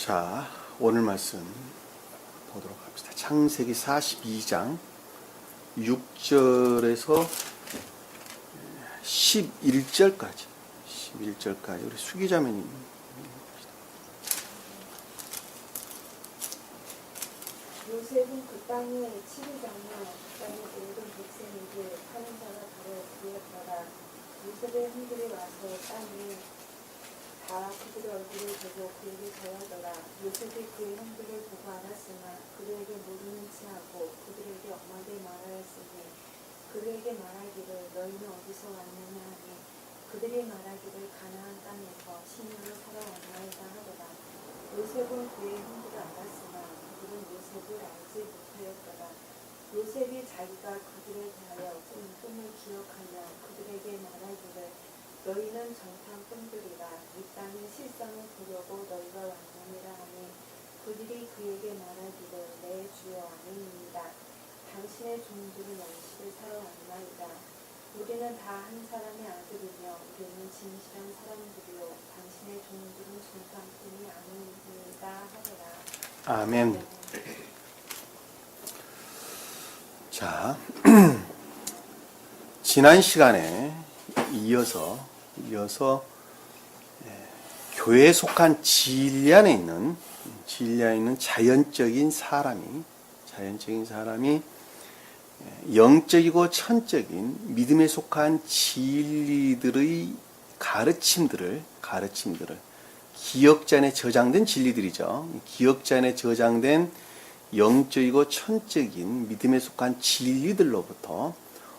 자, 오늘 말씀 보도록 합시다. 창세기 42장 6절에서 11절까지 우리 수기자매님 요셉은 그 땅에 7일간이나 그 땅의 모든 백성에게 하는 자가 바로 그였더라. 요셉의 형들이 와서 땅에 다 그들의 얼굴을 보고 그에게 절하더라. 요셉이 그의 형들을 보고 알았으나 그들에게 모르는 체하고 그들에게 엄하게 말하였으니 그들에게 말하기를 너희는 어디서 왔느냐 하니 그들이 말하기를 가나안 땅에서 10년을 살아왔나이다 하더라. 요셉은 그의 형들을 알았으나 그들은 요셉을 알지 못하였더라. 요셉이 자기가 그들에 대하여 꾼 꿈을 기억하며 그들에게 말하기를 너희는 정탐 꾼들이라. 이 땅의 실상을 보려고 너희가 왔느니라 하니 그들이 그에게 말하기를 내 주여 아멘입니다. 당신의 종들은 양식을 사러 왔나이다. 우리는 다 한 사람의 아들이며 우리는 진실한 사람들이요 당신의 종들은 정탐꾼이 아닙니다 하더라. 아멘. 자, 지난 시간에 이어서 교회에 속한 진리 안에 있는 자연적인 사람이 영적이고 천적인 믿음에 속한 진리들의 가르침들을 기억자 안에 저장된 진리들이죠. 기억자 안에 저장된 영적이고 천적인 믿음에 속한 진리들로부터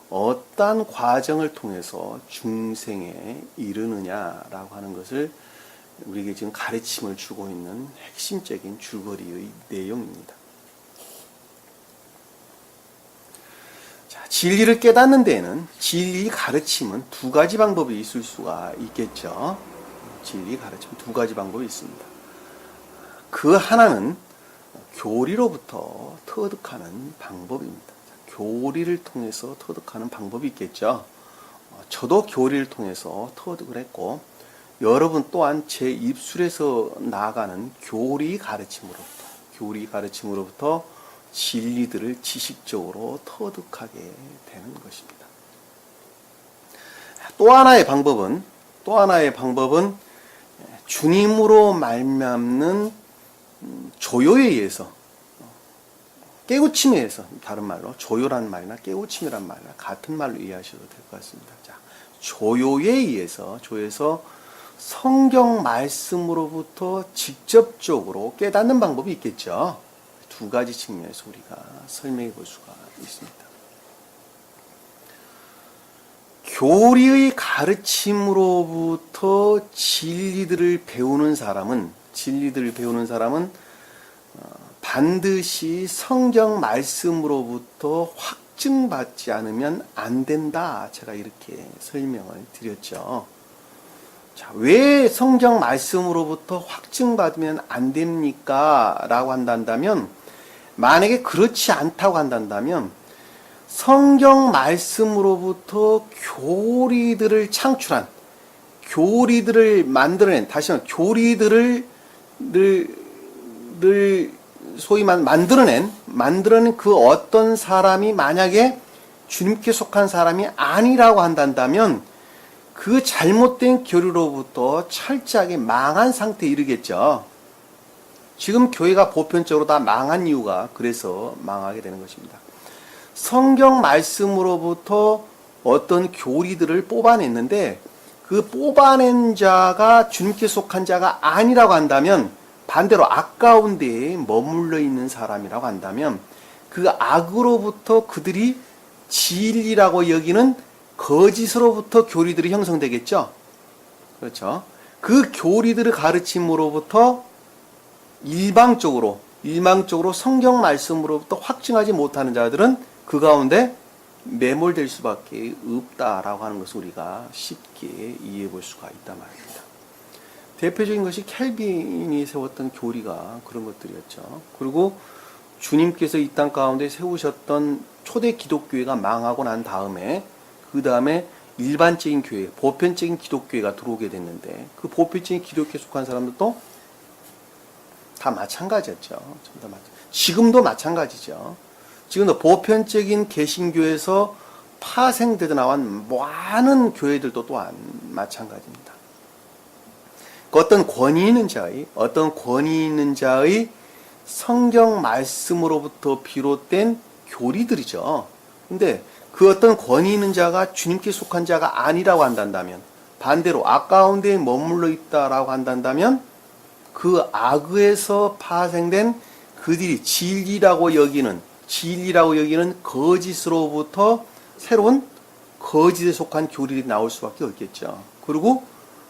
어떠한 과정을 통해서 중생에 이르느냐라고 하는 것을 우리에게 지금 가르침을 주고 있는 핵심적인 줄거리의 내용입니다. 자, 진리를 깨닫는 데에는 진리 가르침은 두 가지 방법이 있을 수가 있겠죠. 진리 가르침 두 가지 방법이 있습니다. 그 하나는 교리로부터 터득하는 방법입니다. 교리를 통해서 터득하는 방법이 있겠죠. 저도 교리를 통해서 터득을 했고 여러분 또한 제 입술에서 나아가는 교리 가르침으로부터 진리들을 지식적으로 터득하게 되는 것입니다. 또 하나의 방법은 주님으로 말미암는 조요에 의해서 깨우침에 의해서, 다른 말로 조요라는 말이나 깨우침이라는 말이나 같은 말로 이해하셔도 될 것 같습니다. 자, 조요에 의해서 성경 말씀으로부터 직접적으로 깨닫는 방법이 있겠죠. 두 가지 측면에서 우리가 설명해 볼 수가 있습니다. 교리의 가르침으로부터 진리들을 배우는 사람은 반드시 성경 말씀으로부터 확증받지 않으면 안 된다. 제가 이렇게 설명을 드렸죠. 자, 왜 성경 말씀으로부터 확증받으면 안 됩니까? 라고 한다면, 만약에 그렇지 않다고 한다면, 성경 말씀으로부터 교리들을 창출한, 교리들을 만들어낸, 다시 한번 교리들을 소위 만들어낸 그 어떤 사람이 만약에 주님께 속한 사람이 아니라고 한다면 그 잘못된 교리로부터 철저하게 망한 상태에 이르겠죠. 지금 교회가 보편적으로 다 망한 이유가 그래서 망하게 되는 것입니다. 성경 말씀으로부터 어떤 교리들을 뽑아냈는데 그 뽑아낸 자가 주님께 속한 자가 아니라고 한다면, 반대로 악 가운데에 머물러 있는 사람이라고 한다면 그 악으로부터 그들이 진리라고 여기는 거짓으로부터 교리들이 형성되겠죠. 그렇죠. 그 교리들을 가르침으로부터 일방적으로 성경 말씀으로부터 확증하지 못하는 자들은 그 가운데 매몰될 수밖에 없다라고 하는 것을 우리가 쉽게 이해해 볼 수가 있단 말입니다. 대표적인 것이 켈빈이 세웠던 교리가 그런 것들이었죠. 그리고 주님께서 이 땅 가운데 세우셨던 초대 기독교회가 망하고 난 다음에 그 다음에 일반적인 교회, 보편적인 기독교회가 들어오게 됐는데 그 보편적인 기독교에 속한 사람들도 다 마찬가지였죠. 전부 다 지금도 마찬가지죠. 지금도 보편적인 개신교에서 파생되어 나온 많은 교회들도 또한 마찬가지입니다. 어떤 권위 있는 자의 성경 말씀으로부터 비롯된 교리들이죠. 근데 그 어떤 권위 있는 자가 주님께 속한 자가 아니라고 한다면, 반대로 악 가운데 머물러 있다라고 한다면, 그 악에서 파생된 그들이 진리라고 여기는 거짓으로부터 새로운 거짓에 속한 교리들이 나올 수밖에 없겠죠. 그리고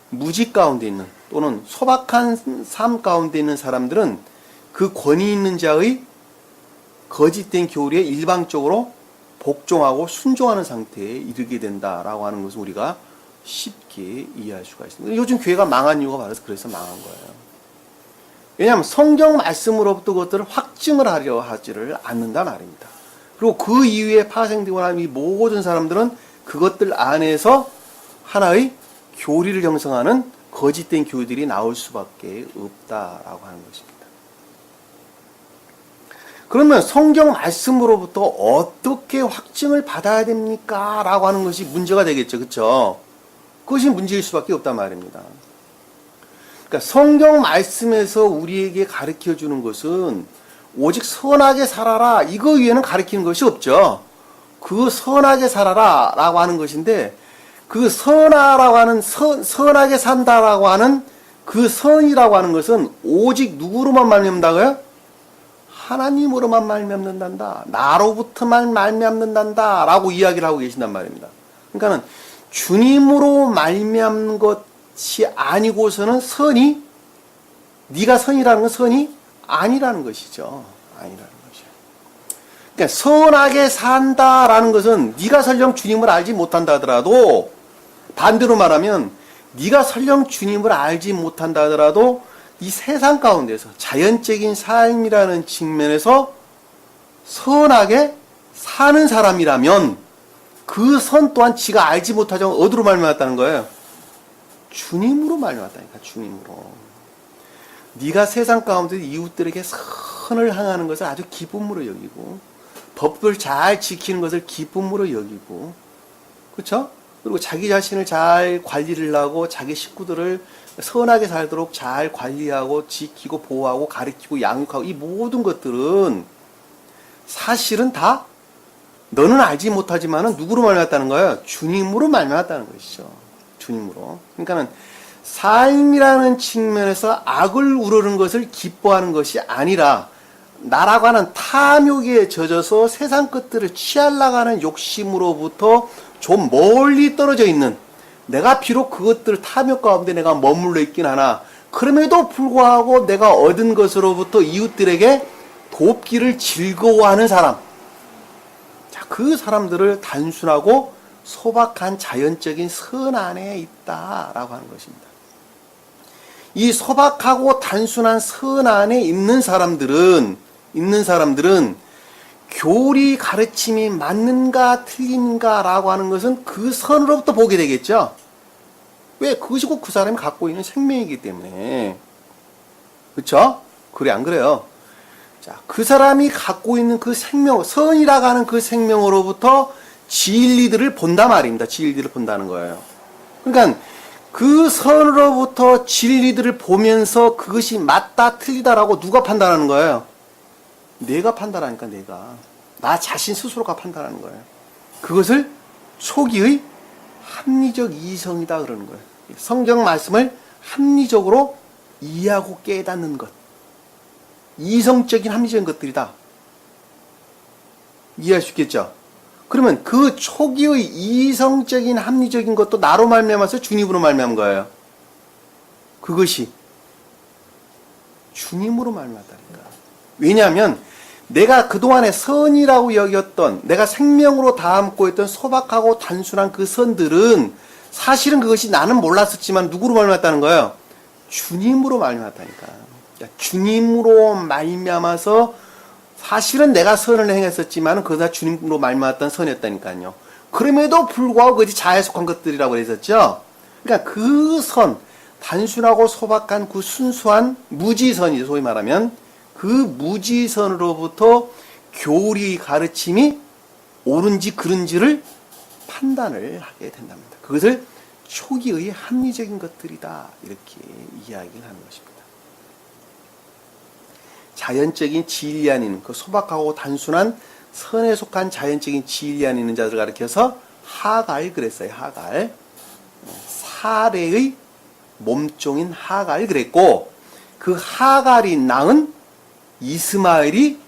무직 가운데 있는 또는 소박한 삶 가운데 있는 사람들은 그 권위 있는 자의 거짓된 교리에 일방적으로 복종하고 순종하는 상태에 이르게 된다라고 하는 것을 우리가 쉽게 이해할 수가 있습니다. 요즘 교회가 망한 이유가 바로 그래서 망한 거예요. 왜냐하면 성경 말씀으로부터 그것들을 확증을 하려 하지를 않는다 말입니다. 그리고 그 이후에 파생되고 나면 이 모든 사람들은 그것들 안에서 하나의 교리를 형성하는 거짓된 교리들이 나올 수밖에 없다라고 하는 것입니다. 그러면 성경 말씀으로부터 어떻게 확증을 받아야 됩니까? 라고 하는 것이 문제가 되겠죠. 그렇죠? 그것이 문제일 수밖에 없단 말입니다. 그러니까 성경 말씀에서 우리에게 가르쳐 주는 것은 오직 선하게 살아라, 이거 위에는 가르치는 것이 없죠. 그 선하게 살아라 라고 하는 것인데, 그 선하라고 하는 선하게 산다라고 하는 그 선이라고 하는 것은 오직 누구로만 말미암는다고요? 하나님으로만 말미암는단다. 나로부터만 말미암는단다 라고 이야기를 하고 계신단 말입니다. 그러니까는 주님으로 말미암는 것이 아니고서는 선이, 네가 선이라는 건 선이 아니라는 것이죠. 아니라는 것이죠. 그러니까 선하게 산다라는 것은 네가 설령 주님을 알지 못한다 하더라도, 반대로 말하면 네가 설령 주님을 알지 못한다 하더라도 이 세상 가운데서 자연적인 삶이라는 측면에서 선하게 사는 사람이라면 그 선 또한 지가 알지 못하지만 어디로 말미암았다는 거예요? 주님으로 말미암았다니까. 주님으로. 네가 세상 가운데 이웃들에게 선을 행하는 것을 아주 기쁨으로 여기고, 법을 잘 지키는 것을 기쁨으로 여기고, 그렇죠? 그리고 자기 자신을 잘 관리를 하고 자기 식구들을 선하게 살도록 잘 관리하고 지키고 보호하고 가르치고 양육하고, 이 모든 것들은 사실은 다 너는 알지 못하지만은 누구로 말미암았다는 거예요? 주님으로 말미암았다는 것이죠. 주님으로. 그러니까는 삶이라는 측면에서 악을 우러는 것을 기뻐하는 것이 아니라 나라고 하는 탐욕에 젖어서 세상 것들을 취하려고 하는 욕심으로부터 좀 멀리 떨어져 있는, 내가 비록 그것들 탐욕 가운데 내가 머물러 있긴 하나 그럼에도 불구하고 내가 얻은 것으로부터 이웃들에게 돕기를 즐거워하는 사람, 자, 그 사람들을 단순하고 소박한 자연적인 선 안에 있다라고 하는 것입니다. 이 소박하고 단순한 선 안에 있는 사람들은 교리 가르침이 맞는가 틀린가라고 하는 것은 그 선으로부터 보게 되겠죠. 왜? 그것이 곧 그 사람이 갖고 있는 생명이기 때문에. 그렇죠? 그래 안 그래요? 자, 그 사람이 갖고 있는 그 생명, 선이라고 하는 그 생명으로부터 진리들을 본다 말입니다. 진리들을 본다는 거예요. 그러니까 그 선으로부터 진리들을 보면서 그것이 맞다 틀리다라고 누가 판단하는 거예요? 내가 판단하니까. 나 자신 스스로가 판단하는 거예요. 그것을 초기의 합리적 이성이다 그러는 거예요. 성경 말씀을 합리적으로 이해하고 깨닫는 것. 이성적인 합리적인 것들이다. 이해할 수 있겠죠? 그러면 그 초기의 이성적인 합리적인 것도 나로 말미암아서 주님으로 말미암은 거예요. 그것이 주님으로 말미암았다니까. 왜냐하면 내가 그동안에 선이라고 여겼던, 내가 생명으로 담고 있던 소박하고 단순한 그 선들은 사실은 그것이 나는 몰랐었지만 누구로 말미암았다는 거예요? 주님으로 말미암았다니까. 주님으로 말미암아서 사실은 내가 선을 행했었지만 그것 다 주님으로 말미암았던 선이었다니까요. 그럼에도 불구하고 그것이 자아에 속한 것들이라고 했었죠. 그러니까 그 선, 단순하고 소박한 그 순수한 무지선이죠. 소위 말하면 그 무지선으로부터 교리 가르침이 옳은지 그른지를 판단을 하게 된답니다. 그것을 초기의 합리적인 것들이다, 이렇게 이야기를 하는 것입니다. 자연적인 진리 안에 있는 그 소박하고 단순한 선에 속한 자연적인 진리 안에 있는 자들을 가리켜서 하갈 그랬어요. 하갈. 사례의 몸종인 하갈 그랬고, 그 하갈이 낳은 이스마엘이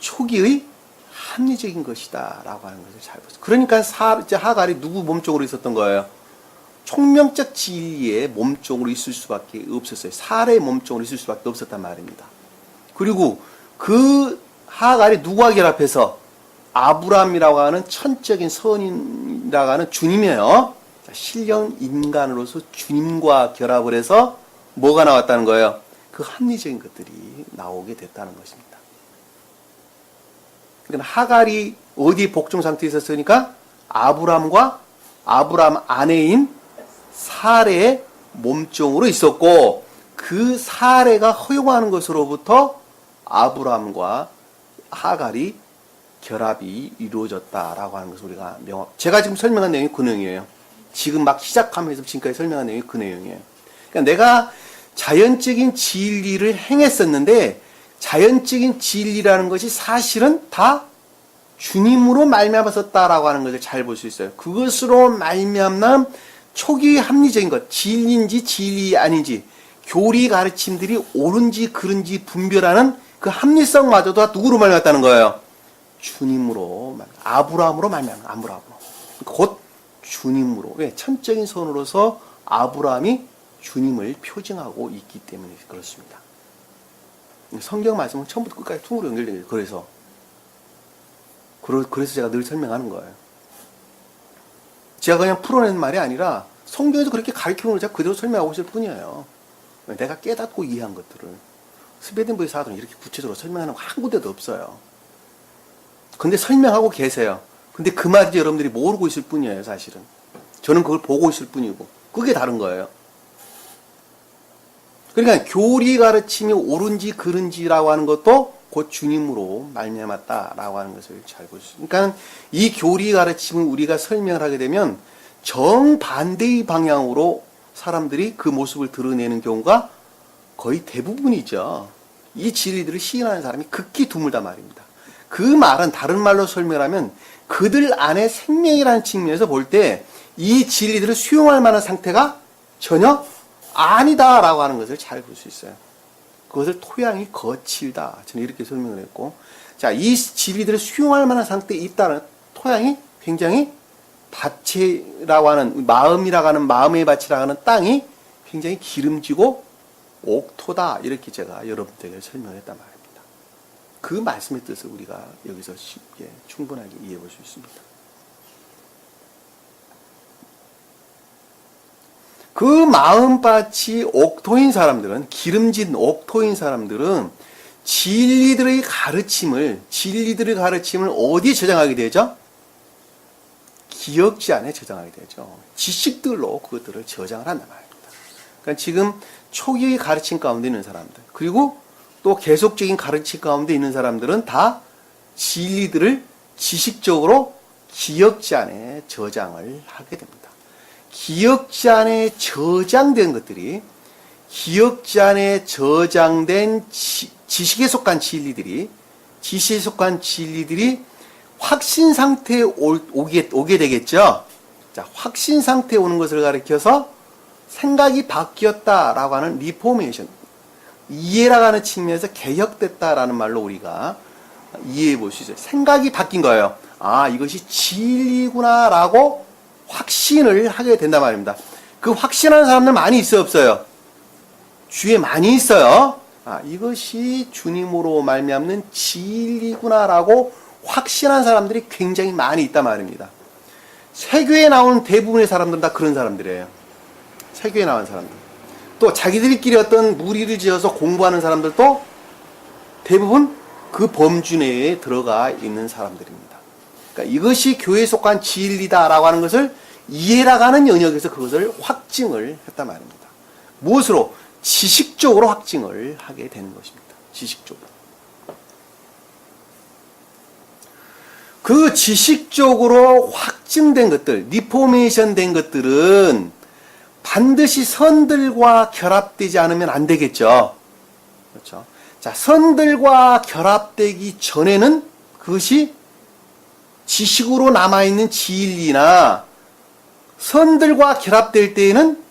초기의 합리적인 것이다 라고 하는 것을 잘 보세요. 그러니까 하갈이 누구 몸종으로 있었던 거예요? 총명적 진리의 몸종으로 있을 수밖에 없었어요. 사례의 몸종으로 있을 수밖에 없었단 말입니다. 그리고 그 하갈이 누구와 결합해서 아브라함이라고 하는 천적인 선인이라고 하는 주님이에요. 신령 인간으로서 주님과 결합을 해서 뭐가 나왔다는 거예요? 그 합리적인 것들이 나오게 됐다는 것입니다. 그러니까 하갈이 어디 복종 상태에 있었으니까 아브라함과 아브라함 아내인 사례의 몸종으로 있었고, 그 사례가 허용하는 것으로부터 아브라함과 하갈이 결합이 이루어졌다라고 하는 것을 우리가 제가 지금 설명한 내용이 그 내용이에요. 지금 막 시작하면서 지금까지 설명한 내용이 그 내용이에요. 그러니까 내가 자연적인 진리를 행했었는데, 자연적인 진리라는 것이 사실은 다 주님으로 말미암았었다라고 하는 것을 잘 볼 수 있어요. 그것으로 말미암는 초기 합리적인 것, 진리인지 진리 아닌지, 교리 가르침들이 옳은지 그른지 분별하는 그 합리성마저도 다 누구로 말미암았다는 거예요? 주님으로, 아브라함으로 말미암는, 아브라함으로. 곧 주님으로. 왜? 천적인 선으로서 아브라함이 주님을 표징하고 있기 때문에 그렇습니다. 성경 말씀은 처음부터 끝까지 통으로 연결된 거예요. 그래서 제가 늘 설명하는 거예요. 제가 그냥 풀어내는 말이 아니라 성경에서 그렇게 가르치는 걸 제가 그대로 설명하고 있을 뿐이에요. 내가 깨닫고 이해한 것들을 스웨덴부의 사도는 이렇게 구체적으로 설명하는 거 한 군데도 없어요. 근데 설명하고 계세요. 근데 그 말이 여러분들이 모르고 있을 뿐이에요, 사실은. 저는 그걸 보고 있을 뿐이고. 그게 다른 거예요. 그러니까 교리 가르침이 옳은지 그른지라고 하는 것도 곧 주님으로 말미암았다라고 하는 것을 잘 볼 수 있어요. 그러니까 이 교리 가르침을 우리가 설명을 하게 되면 정반대의 방향으로 사람들이 그 모습을 드러내는 경우가 거의 대부분이죠. 이 진리들을 시인하는 사람이 극히 드물단 말입니다. 그 말은 다른 말로 설명하면 그들 안에 생명이라는 측면에서 볼 때 이 진리들을 수용할 만한 상태가 전혀 아니다라고 하는 것을 잘 볼 수 있어요. 그것을 토양이 거칠다. 저는 이렇게 설명을 했고, 자, 이 진리들을 수용할 만한 상태에 있다는 토양이 굉장히 밭이라고 하는, 마음이라고 하는, 마음의 밭이라고 하는 땅이 굉장히 기름지고 옥토다. 이렇게 제가 여러분들에게 설명을 했단 말입니다. 그 말씀의 뜻을 우리가 여기서 쉽게 충분하게 이해해 볼 수 있습니다. 그 마음밭이 옥토인 사람들은, 기름진 옥토인 사람들은 진리들의 가르침을 어디에 저장하게 되죠? 기억지 안에 저장하게 되죠. 지식들로 그것들을 저장을 한단 말입니다. 그러니까 지금 초기의 가르침 가운데 있는 사람들, 그리고 또 계속적인 가르침 가운데 있는 사람들은 다 진리들을 지식적으로 기억지 안에 저장을 하게 됩니다. 기억지 안에 저장된 것들이, 기억지 안에 저장된 지식에 속한 진리들이 확신 상태에 오게 되겠죠. 자, 확신 상태에 오는 것을 가리켜서 생각이 바뀌었다라고 하는 리포메이션, 이해라고 하는 측면에서 개혁됐다라는 말로 우리가 이해해 볼 수 있어요. 생각이 바뀐 거예요. 아, 이것이 진리구나라고 확신을 하게 된단 말입니다. 그 확신하는 사람들 많이 있어요, 없어요? 주위에 많이 있어요. 아, 이것이 주님으로 말미암는 진리구나라고 확신한 사람들이 굉장히 많이 있단 말입니다. 세교에 나오는 대부분의 사람들은 다 그런 사람들이에요. 세교에 나온 사람들. 또 자기들끼리 어떤 무리를 지어서 공부하는 사람들도 대부분 그 범주 내에 들어가 있는 사람들입니다. 그러니까 이것이 교회에 속한 진리다라고 하는 것을 이해라고 하는 영역에서 그것을 확증을 했단 말입니다. 무엇으로? 지식적으로 확증을 하게 되는 것입니다. 지식적으로. 그 지식적으로 확증된 것들, 리포메이션 된 것들은 반드시 선들과 결합되지 않으면 안 되겠죠. 그렇죠. 자, 선들과 결합되기 전에는 그것이 지식으로 남아있는 진리나 선들과 결합될 때에는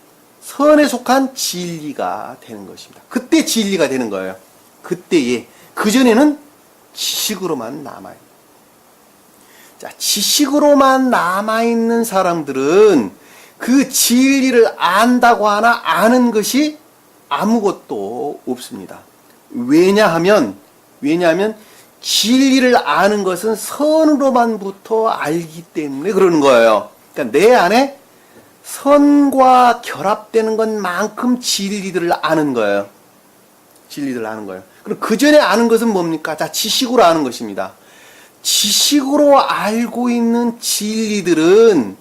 선에 속한 진리가 되는 것입니다. 그때 진리가 되는 거예요. 그때에. 그전에는 지식으로만 남아요. 자, 지식으로만 남아있는 사람들은 그 진리를 안다고 하나 아는 것이 아무것도 없습니다. 왜냐하면 진리를 아는 것은 선으로만부터 알기 때문에 그러는 거예요. 그러니까 내 안에 선과 결합되는 것만큼 진리들을 아는 거예요. 진리들을 아는 거예요. 그럼 그 전에 아는 것은 뭡니까? 자, 지식으로 아는 것입니다. 지식으로 알고 있는 진리들은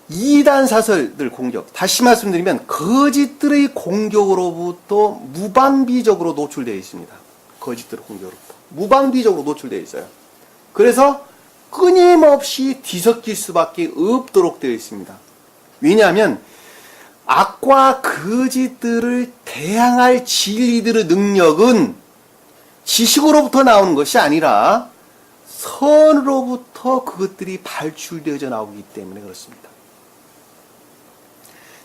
이단 사설들 공격, 다시 말씀드리면 거짓들의 공격으로부터 무방비적으로 노출되어 있습니다. 거짓들의 공격으로부터 무방비적으로 노출되어 있어요. 그래서 끊임없이 뒤섞일 수밖에 없도록 되어 있습니다. 왜냐하면 악과 거짓들을 대항할 진리들의 능력은 지식으로부터 나오는 것이 아니라 선으로부터 그것들이 발출되어져 나오기 때문에 그렇습니다.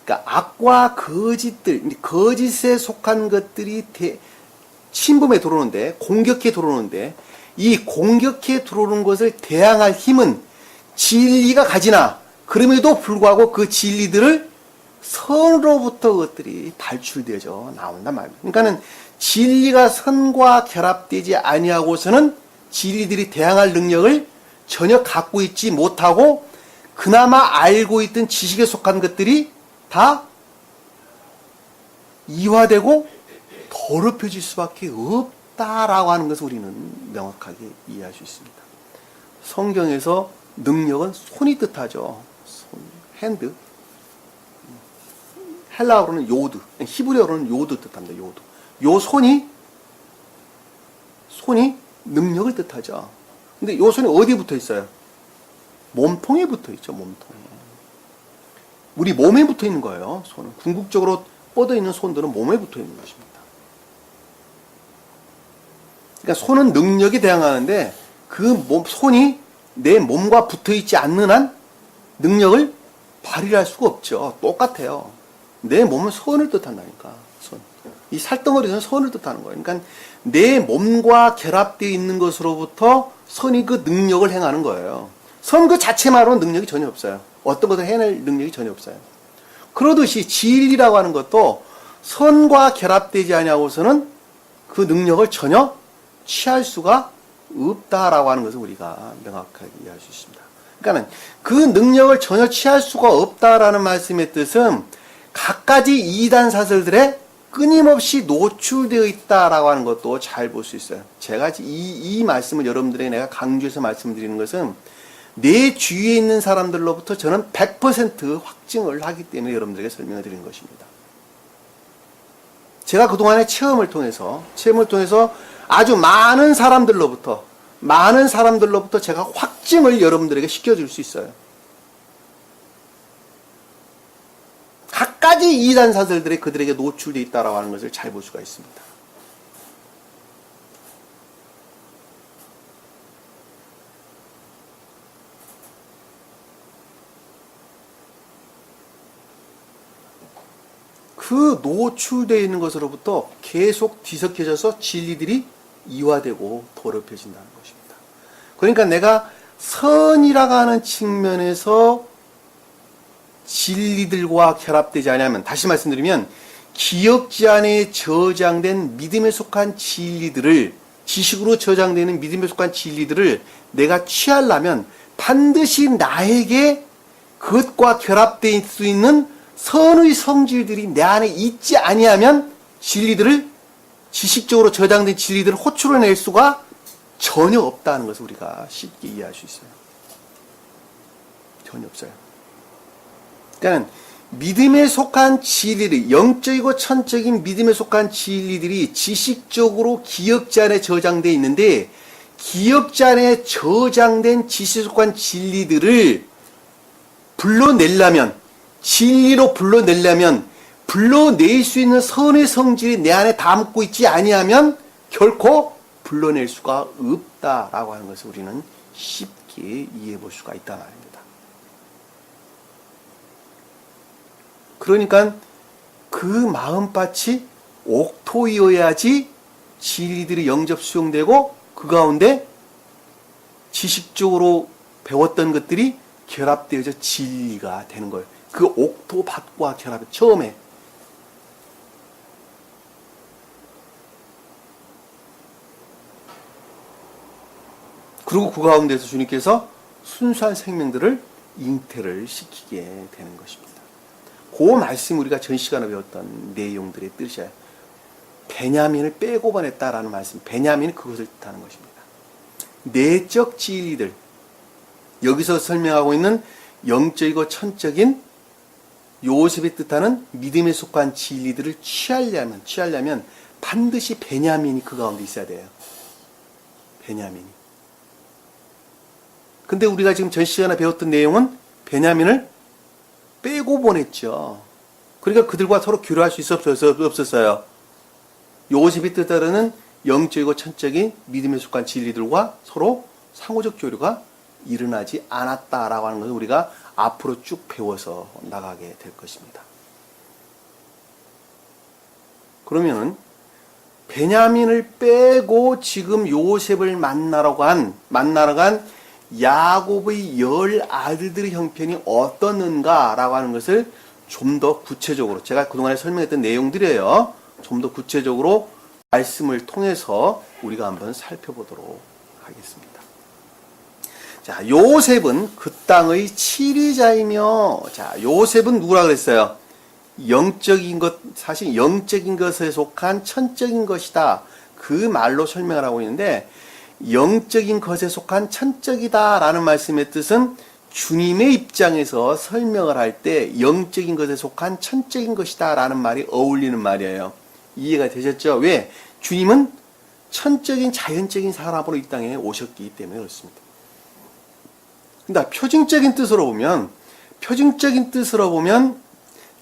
그러니까 악과 거짓들, 거짓에 속한 것들이 침범에 들어오는데, 공격해 들어오는데, 이 공격해 들어오는 것을 대항할 힘은 진리가 가지나, 그럼에도 불구하고 그 진리들을 선으로부터 그것들이 발출되어져 나온단 말입니다. 그러니까는 진리가 선과 결합되지 아니하고서는 진리들이 대항할 능력을 전혀 갖고 있지 못하고 그나마 알고 있던 지식에 속한 것들이 다 이화되고 더럽혀질 수밖에 없다라고 하는 것을 우리는 명확하게 이해할 수 있습니다. 성경에서 능력은 손이 뜻하죠. 손, 핸드. 헬라어로는 요드, 히브리어로는 요드 뜻합니다. 요드. 요 손이 능력을 뜻하죠. 근데 요 손이 어디에 붙어 있어요? 몸통에 붙어 있죠. 몸통에. 우리 몸에 붙어 있는 거예요. 손은. 궁극적으로 뻗어 있는 손들은 몸에 붙어 있는 것입니다. 그러니까 손은 능력에 대항하는데 그 손이 내 몸과 붙어 있지 않는 한 능력을 발휘할 수가 없죠. 똑같아요. 내 몸은 선을 뜻한다니까. 손. 이 살덩어리는 선을 뜻하는 거예요. 그러니까 내 몸과 결합되어 있는 것으로부터 선이 그 능력을 행하는 거예요. 선 그 자체만으로는 능력이 전혀 없어요. 어떤 것을 해낼 능력이 전혀 없어요. 그러듯이 진리라고 하는 것도 선과 결합되지 아니하고서는 그 능력을 전혀 취할 수가 없다라고 하는 것을 우리가 명확하게 이해할 수 있습니다. 그러니까 그 능력을 전혀 취할 수가 없다라는 말씀의 뜻은 갖가지 이단 사설들에 끊임없이 노출되어 있다라고 하는 것도 잘 볼 수 있어요. 제가 이 말씀을 여러분들에게 내가 강조해서 말씀드리는 것은 내 주위에 있는 사람들로부터 저는 100% 확증을 하기 때문에 여러분들에게 설명을 드리는 것입니다. 제가 그동안의 체험을 통해서 아주 많은 사람들로부터 제가 확증을 여러분들에게 시켜줄 수 있어요. 갖가지 이단 사설들이 그들에게 노출되어 있다라고 하는 것을 잘 볼 수가 있습니다. 그 노출되어 있는 것으로부터 계속 뒤섞여져서 진리들이 이화되고 더럽혀진다는 것입니다. 그러니까 내가 선이라고 하는 측면에서 진리들과 결합되지 않으면, 다시 말씀드리면 기억지 안에 저장된 믿음에 속한 진리들을, 지식으로 저장되는 믿음에 속한 진리들을 내가 취하려면 반드시 나에게 그것과 결합될 수 있는 선의 성질들이 내 안에 있지 아니하면 지식적으로 저장된 진리들을 호출해낼 수가 전혀 없다는 것을 우리가 쉽게 이해할 수 있어요. 전혀 없어요. 그러니까 믿음에 속한 진리를, 영적이고 천적인 믿음에 속한 진리들이 지식적으로 기억지 안에 저장되어 있는데, 기억지 안에 저장된 지식에 속한 진리들을 불러내려면, 진리로 불러내려면, 불러낼 수 있는 선의 성질이 내 안에 담고 있지 아니하면 결코 불러낼 수가 없다라고 하는 것을 우리는 쉽게 이해해 볼 수가 있단 말입니다. 그러니까 그 마음밭이 옥토이어야지 진리들이 영접 수용되고 그 가운데 지식적으로 배웠던 것들이 결합되어져 진리가 되는 거예요. 그 옥토밭과 결합해 처음에. 그리고 그 가운데서 주님께서 순수한 생명들을 잉태를 시키게 되는 것입니다. 그 말씀 우리가 전 시간에 배웠던 내용들의 뜻이에요. 베냐민을 빼고 보냈다라는 말씀. 베냐민이 그것을 뜻하는 것입니다. 내적 진리들. 여기서 설명하고 있는 영적이고 천적인 요셉이 뜻하는 믿음에 속한 진리들을 취하려면 반드시 베냐민이 그 가운데 있어야 돼요. 베냐민이. 근데 우리가 지금 전 시간에 배웠던 내용은 베냐민을 빼고 보냈죠. 그러니까 그들과 서로 교류할 수 없었어요. 요셉이 뜻하는 영적이고 천적인 믿음에 속한 진리들과 서로 상호적 교류가 일어나지 않았다라고 하는 것을 우리가 앞으로 쭉 배워서 나가게 될 것입니다. 그러면은 베냐민을 빼고 지금 요셉을 만나러 간 야곱의 10 아들들의 형편이 어떻는가라고 하는 것을 좀 더 구체적으로, 제가 그동안에 설명했던 내용들이에요. 좀 더 구체적으로 말씀을 통해서 우리가 한번 살펴보도록 하겠습니다. 자, 요셉은 그 땅의 치리자이며, 자, 요셉은 누구라 그랬어요? 영적인 것, 사실 영적인 것에 속한 천적인 것이다. 그 말로 설명을 하고 있는데, 영적인 것에 속한 천적이다 라는 말씀의 뜻은 주님의 입장에서 설명을 할 때 영적인 것에 속한 천적인 것이다 라는 말이 어울리는 말이에요. 이해가 되셨죠? 왜? 주님은 천적인 자연적인 사람으로 이 땅에 오셨기 때문에 그렇습니다. 근데 표징적인 뜻으로 보면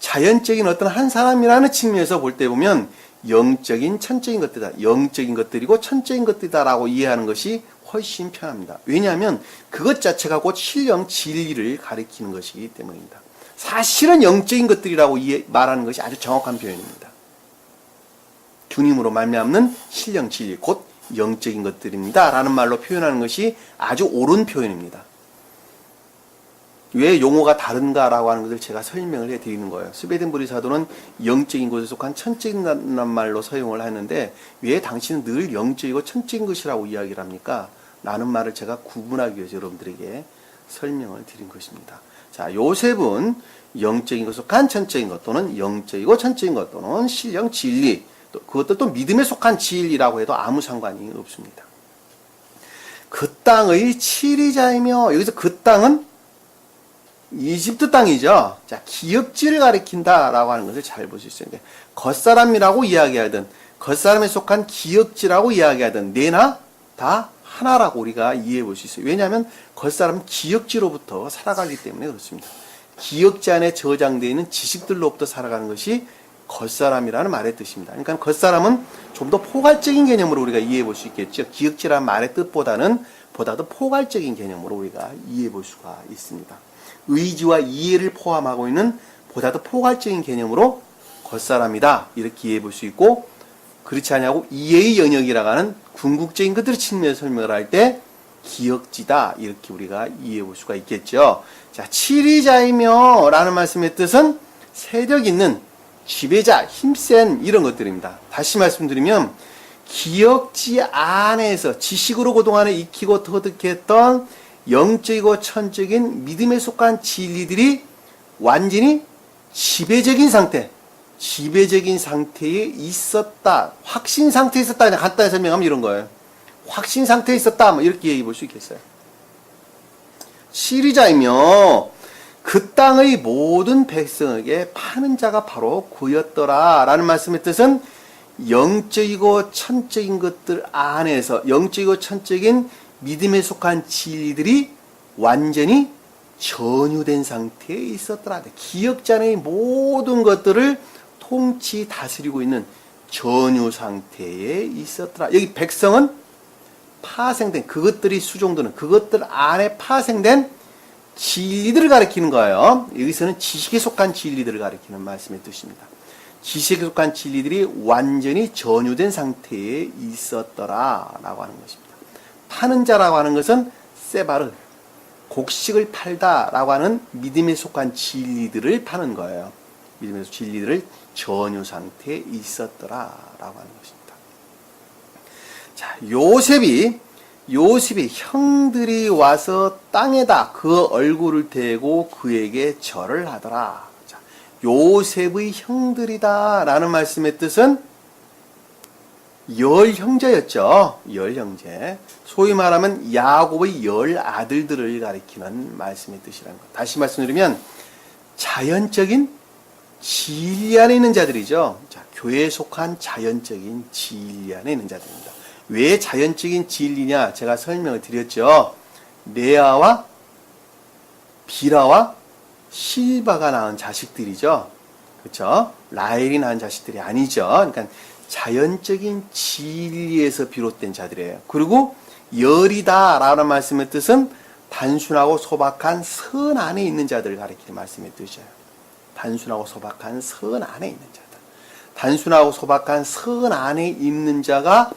자연적인 어떤 한 사람이라는 측면에서 볼 때 보면 영적인 천적인 것들이다. 영적인 것들이고 천적인 것들이다라고 이해하는 것이 훨씬 편합니다. 왜냐하면 그것 자체가 곧 신령 진리를 가리키는 것이기 때문입니다. 사실은 영적인 것들이라고 말하는 것이 아주 정확한 표현입니다. 주님으로 말미암는 신령 진리, 곧 영적인 것들입니다 라는 말로 표현하는 것이 아주 옳은 표현입니다. 왜 용어가 다른가라고 하는 것을 제가 설명을 해드리는 거예요. 스베덴부리 사도는 영적인 것에 속한 천적인 말로 사용을 하는데 왜 당신은 늘 영적이고 천적인 것이라고 이야기를 합니까? 라는 말을 제가 구분하기 위해서 여러분들에게 설명을 드린 것입니다. 자, 요셉은 영적인 것에 속한 천적인 것 또는 영적이고 천적인 것 또는 신령 진리, 또 그것도 또 믿음에 속한 진리라고 해도 아무 상관이 없습니다. 그 땅의 치리자이며, 여기서 그 땅은 이집트 땅이죠. 자, 기업지를 가리킨다라고 하는 것을 잘 볼 수 있어요. 겉사람이라고 이야기하든 겉사람에 속한 기업지라고 이야기하든 내나 다 하나라고 우리가 이해해 볼 수 있어요. 왜냐하면 겉사람은 기업지로부터 살아가기 때문에 그렇습니다. 기업지 안에 저장되어 있는 지식들로부터 살아가는 것이 겉사람이라는 말의 뜻입니다. 그러니까 겉사람은 좀 더 포괄적인 개념으로 우리가 이해해 볼 수 있겠죠. 기업지라는 말의 뜻보다도 포괄적인 개념으로 우리가 이해해 볼 수가 있습니다. 의지와 이해를 포함하고 있는 보다도 포괄적인 개념으로 겉사람이다 이렇게 이해해 볼 수 있고, 그렇지 않냐고 이해의 영역이라고 하는 궁극적인 것들의 측면에서 설명을 할 때 기억지다 이렇게 우리가 이해해 볼 수가 있겠죠. 자, 치리자이며 라는 말씀의 뜻은 세력 있는 지배자, 힘센 이런 것들입니다. 다시 말씀드리면 기억지 안에서 지식으로 그동안에 익히고 터득했던 영적이고 천적인 믿음에 속한 진리들이 완전히 지배적인 상태에 있었다. 확신 상태에 있었다. 그냥 간단히 설명하면 이런 거예요. 확신 상태에 있었다. 뭐 이렇게 얘기해 볼 수 있겠어요. 치리자이며 그 땅의 모든 백성에게 파는 자가 바로 그였더라 라는 말씀의 뜻은 영적이고 천적인 것들 안에서 영적이고 천적인 믿음에 속한 진리들이 완전히 전유된 상태에 있었더라. 기억자의 모든 것들을 통치 다스리고 있는 전유 상태에 있었더라. 여기 백성은 파생된 그것들이 수종드는 그것들 안에 파생된 진리들을 가리키는 거예요. 여기서는 지식에 속한 진리들을 가리키는 말씀의 뜻입니다. 지식에 속한 진리들이 완전히 전유된 상태에 있었더라 라고 하는 것입니다. 파는 자라고 하는 것은 세바르, 곡식을 팔다 라고 하는 믿음에 속한 진리들을 파는 거예요. 믿음의 진리들을 전유 상태에 있었더라 라고 하는 것입니다. 자, 요셉이 형들이 와서 땅에다 그 얼굴을 대고 그에게 절을 하더라. 자, 요셉의 형들이다 라는 말씀의 뜻은 열 형제였죠. 열 형제. 소위 말하면 야곱의 열 아들들을 가리키는 말씀의 뜻이라는 것. 다시 말씀드리면 자연적인 진리 안에 있는 자들이죠. 자, 교회에 속한 자연적인 진리 안에 있는 자들입니다. 왜 자연적인 진리냐? 제가 설명을 드렸죠. 레아와 비라와 실바가 낳은 자식들이죠. 그렇죠? 라헬이 낳은 자식들이 아니죠. 그러니까 자연적인 진리에서 비롯된 자들이에요. 그리고 열이다라는 말씀의 뜻은 단순하고 소박한 선 안에 있는 자들을 가리키는 말씀의 뜻이에요. 단순하고 소박한 선 안에 있는 자들. 단순하고 소박한 선 안에 있는 자가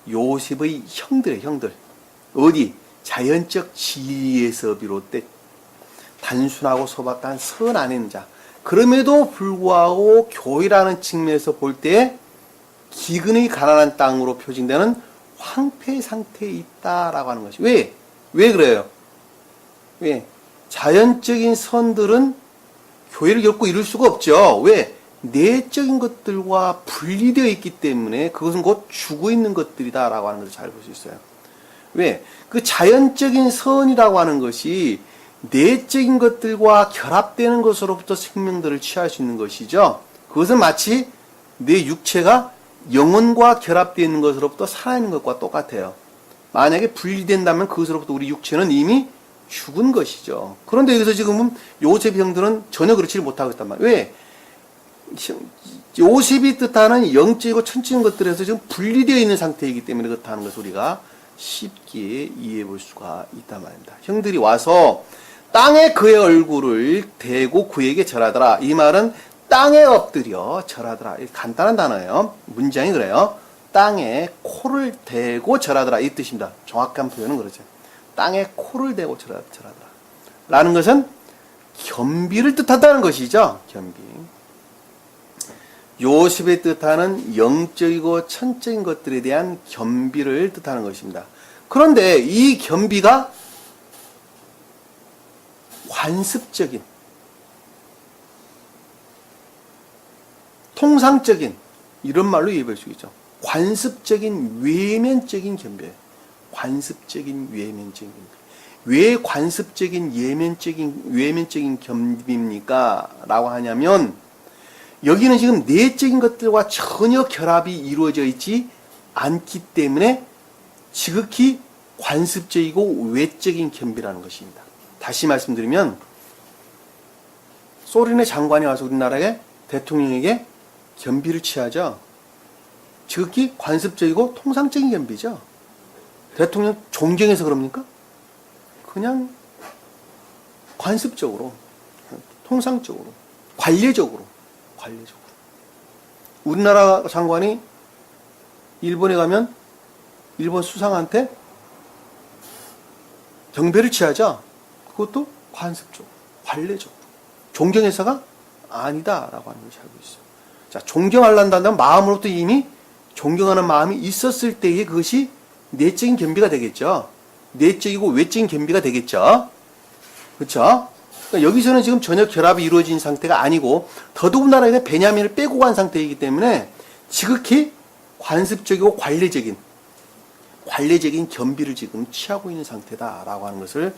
요셉의 형들의 형들. 어디? 자연적 진리에서 비롯된 단순하고 소박한 선 안에 있는 자. 그럼에도 불구하고 교회라는 측면에서 볼 때 기근의 가난한 땅으로 표징되는 황폐 상태에 있다라고 하는 것이. 왜? 왜 그래요? 왜? 자연적인 선들은 교회를 결코 이룰 수가 없죠. 왜? 내적인 것들과 분리되어 있기 때문에 그것은 곧 죽어 있는 것들이다라고 하는 것을 잘 볼 수 있어요. 왜? 그 자연적인 선이라고 하는 것이 내적인 것들과 결합되는 것으로부터 생명들을 취할 수 있는 것이죠. 그것은 마치 내 육체가 영혼과 결합되어 있는 것으로부터 살아있는 것과 똑같아요. 만약에 분리된다면 그것으로부터 우리 육체는 이미 죽은 것이죠. 그런데 여기서 지금은 요셉 형들은 전혀 그렇지 못하고 있단 말이에요. 왜? 요셉이 뜻하는 영적이고 천적인 것들에서 지금 분리되어 있는 상태이기 때문에 그렇다는 것을 우리가 쉽게 이해해 볼 수가 있단 말입니다. 형들이 와서 땅에 그의 얼굴을 대고 그에게 절하더라. 이 말은 땅에 엎드려 절하더라. 간단한 단어예요. 문장이 그래요. 땅에 코를 대고 절하더라. 이 뜻입니다. 정확한 표현은 그렇죠. 땅에 코를 대고 절하더라. 라는 것은 겸비를 뜻한다는 것이죠. 겸비. 요셉의 뜻하는 영적이고 천적인 것들에 대한 겸비를 뜻하는 것입니다. 그런데 이 겸비가 관습적인, 통상적인 이런 말로 이해할 수 있죠. 관습적인 외면적인 겸비예요. 관습적인 외면적인 겸비. 왜 관습적인 외면적인 겸비입니까? 라고 하냐면 여기는 지금 내적인 것들과 전혀 결합이 이루어져 있지 않기 때문에 지극히 관습적이고 외적인 겸비라는 것입니다. 다시 말씀드리면 소련의 장관이 와서 우리나라의 대통령에게 겸비를 취하죠. 지극히 관습적이고 통상적인 겸비죠. 대통령 존경해서 그럽니까? 그냥 관습적으로, 통상적으로, 관례적으로. 우리나라 장관이 일본에 가면 일본 수상한테 경배를 취하죠. 그것도 관습적으로, 관례적으로. 존경해서가 아니다라고 하는 것을 알고 있어요. 자, 존경하려면 마음으로부터 이미 존경하는 마음이 있었을 때에 그것이 내적인 겸비가 되겠죠. 내적이고 외적인 겸비가 되겠죠. 그렇죠? 그러니까 여기서는 지금 전혀 결합이 이루어진 상태가 아니고 더더군다나 베냐민을 빼고 간 상태이기 때문에 지극히 관습적이고 관례적인 겸비를 지금 취하고 있는 상태다라고 하는 것을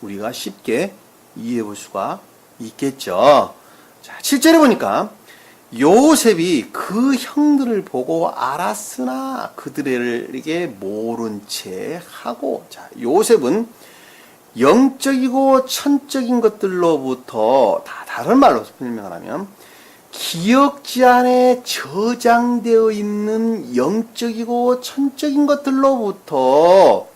우리가 쉽게 이해해 볼 수가 있겠죠. 자, 7절에 보니까 요셉이 그 형들을 보고 알았으나 그들에게 모른 채 하고, 자, 요셉은 영적이고 천적인 것들로부터, 다 다른 말로 설명을 하면 기억지 안에 저장되어 있는 영적이고 천적인 것들로부터,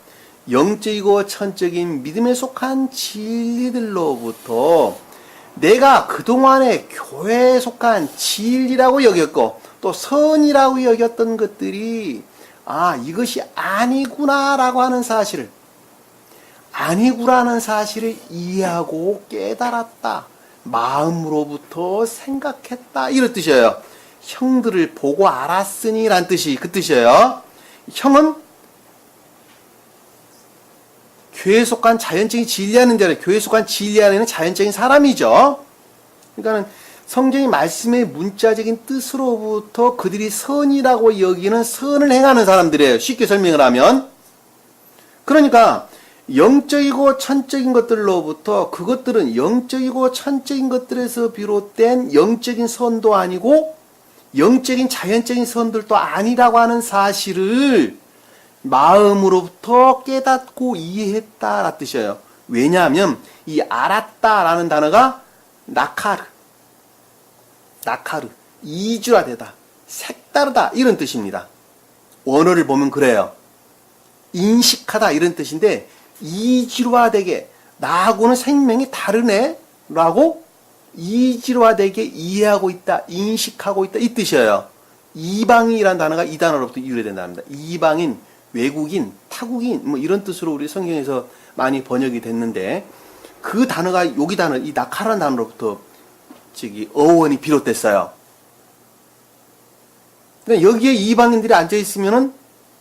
영적이고 천적인 믿음에 속한 진리들로부터 내가 그동안에 교회에 속한 진리라고 여겼고 또 선이라고 여겼던 것들이 이것이 아니구나라고 하는 사실을, 아니구라는 사실을 이해하고 깨달았다. 마음으로부터 생각했다. 이런 뜻이에요. 형들을 보고 알았으니 란 뜻이 그 뜻이에요. 형은 교회에 속한 자연적인 진리하는 자를, 교회에 속한 진리하는 자연적인 사람이죠. 그러니까는 성경이 말씀의 문자적인 뜻으로부터 그들이 선이라고 여기는 선을 행하는 사람들이에요. 쉽게 설명을 하면. 그러니까 영적이고 천적인 것들로부터, 그것들은 영적이고 천적인 것들에서 비롯된 영적인 선도 아니고 영적인 자연적인 선들도 아니라고 하는 사실을 마음으로부터 깨닫고 이해했다라는 뜻이에요. 왜냐하면 이 알았다라는 단어가 나카르, 이주화되다, 색다르다 이런 뜻입니다. 원어를 보면 그래요. 인식하다 이런 뜻인데 이지화되게, 나하고는 생명이 다르네 라고 이지화되게 이해하고 있다, 인식하고 있다 이 뜻이에요. 이방인이라는 단어가 이 단어로부터 유래된답니다. 이방인, 외국인, 타국인 뭐 이런 뜻으로 우리 성경에서 많이 번역이 됐는데, 그 단어가 여기 단어, 이 나카라는 단어로부터 어원이 비롯됐어요. 그러니까 여기에 이방인들이 앉아 있으면은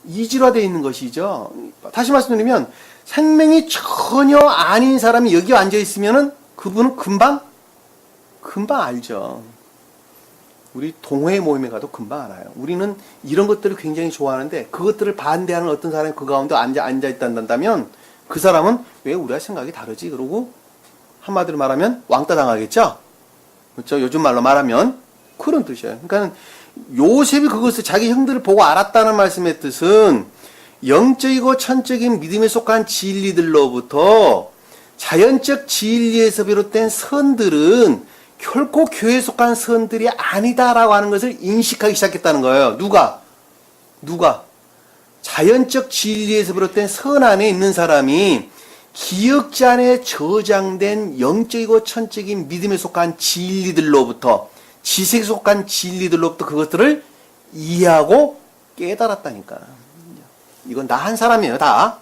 이질화되어 있는 것이죠. 다시 말씀드리면 생명이 전혀 아닌 사람이 여기 앉아 있으면은 그분은 금방 알죠. 우리 동호회 모임에 가도 금방 알아요. 우리는 이런 것들을 굉장히 좋아하는데 그것들을 반대하는 어떤 사람이 그 가운데 앉아 있단다면 그 사람은 왜 우리와 생각이 다르지? 그러고 한마디로 말하면 왕따 당하겠죠? 그렇죠? 요즘 말로 말하면 그런 뜻이에요. 그러니까 요셉이 그것을 자기 형들을 보고 알았다는 말씀의 뜻은 영적이고 천적인 믿음에 속한 진리들로부터 자연적 진리에서 비롯된 선들은 결코 교회에 속한 선들이 아니다라고 하는 것을 인식하기 시작했다는 거예요. 누가? 자연적 진리에서 비롯된 선 안에 있는 사람이 기억지 안에 저장된 영적이고 천적인 믿음에 속한 진리들로부터, 지식에 속한 진리들로부터 그것들을 이해하고 깨달았다니까. 이건 나 한 사람이에요, 다.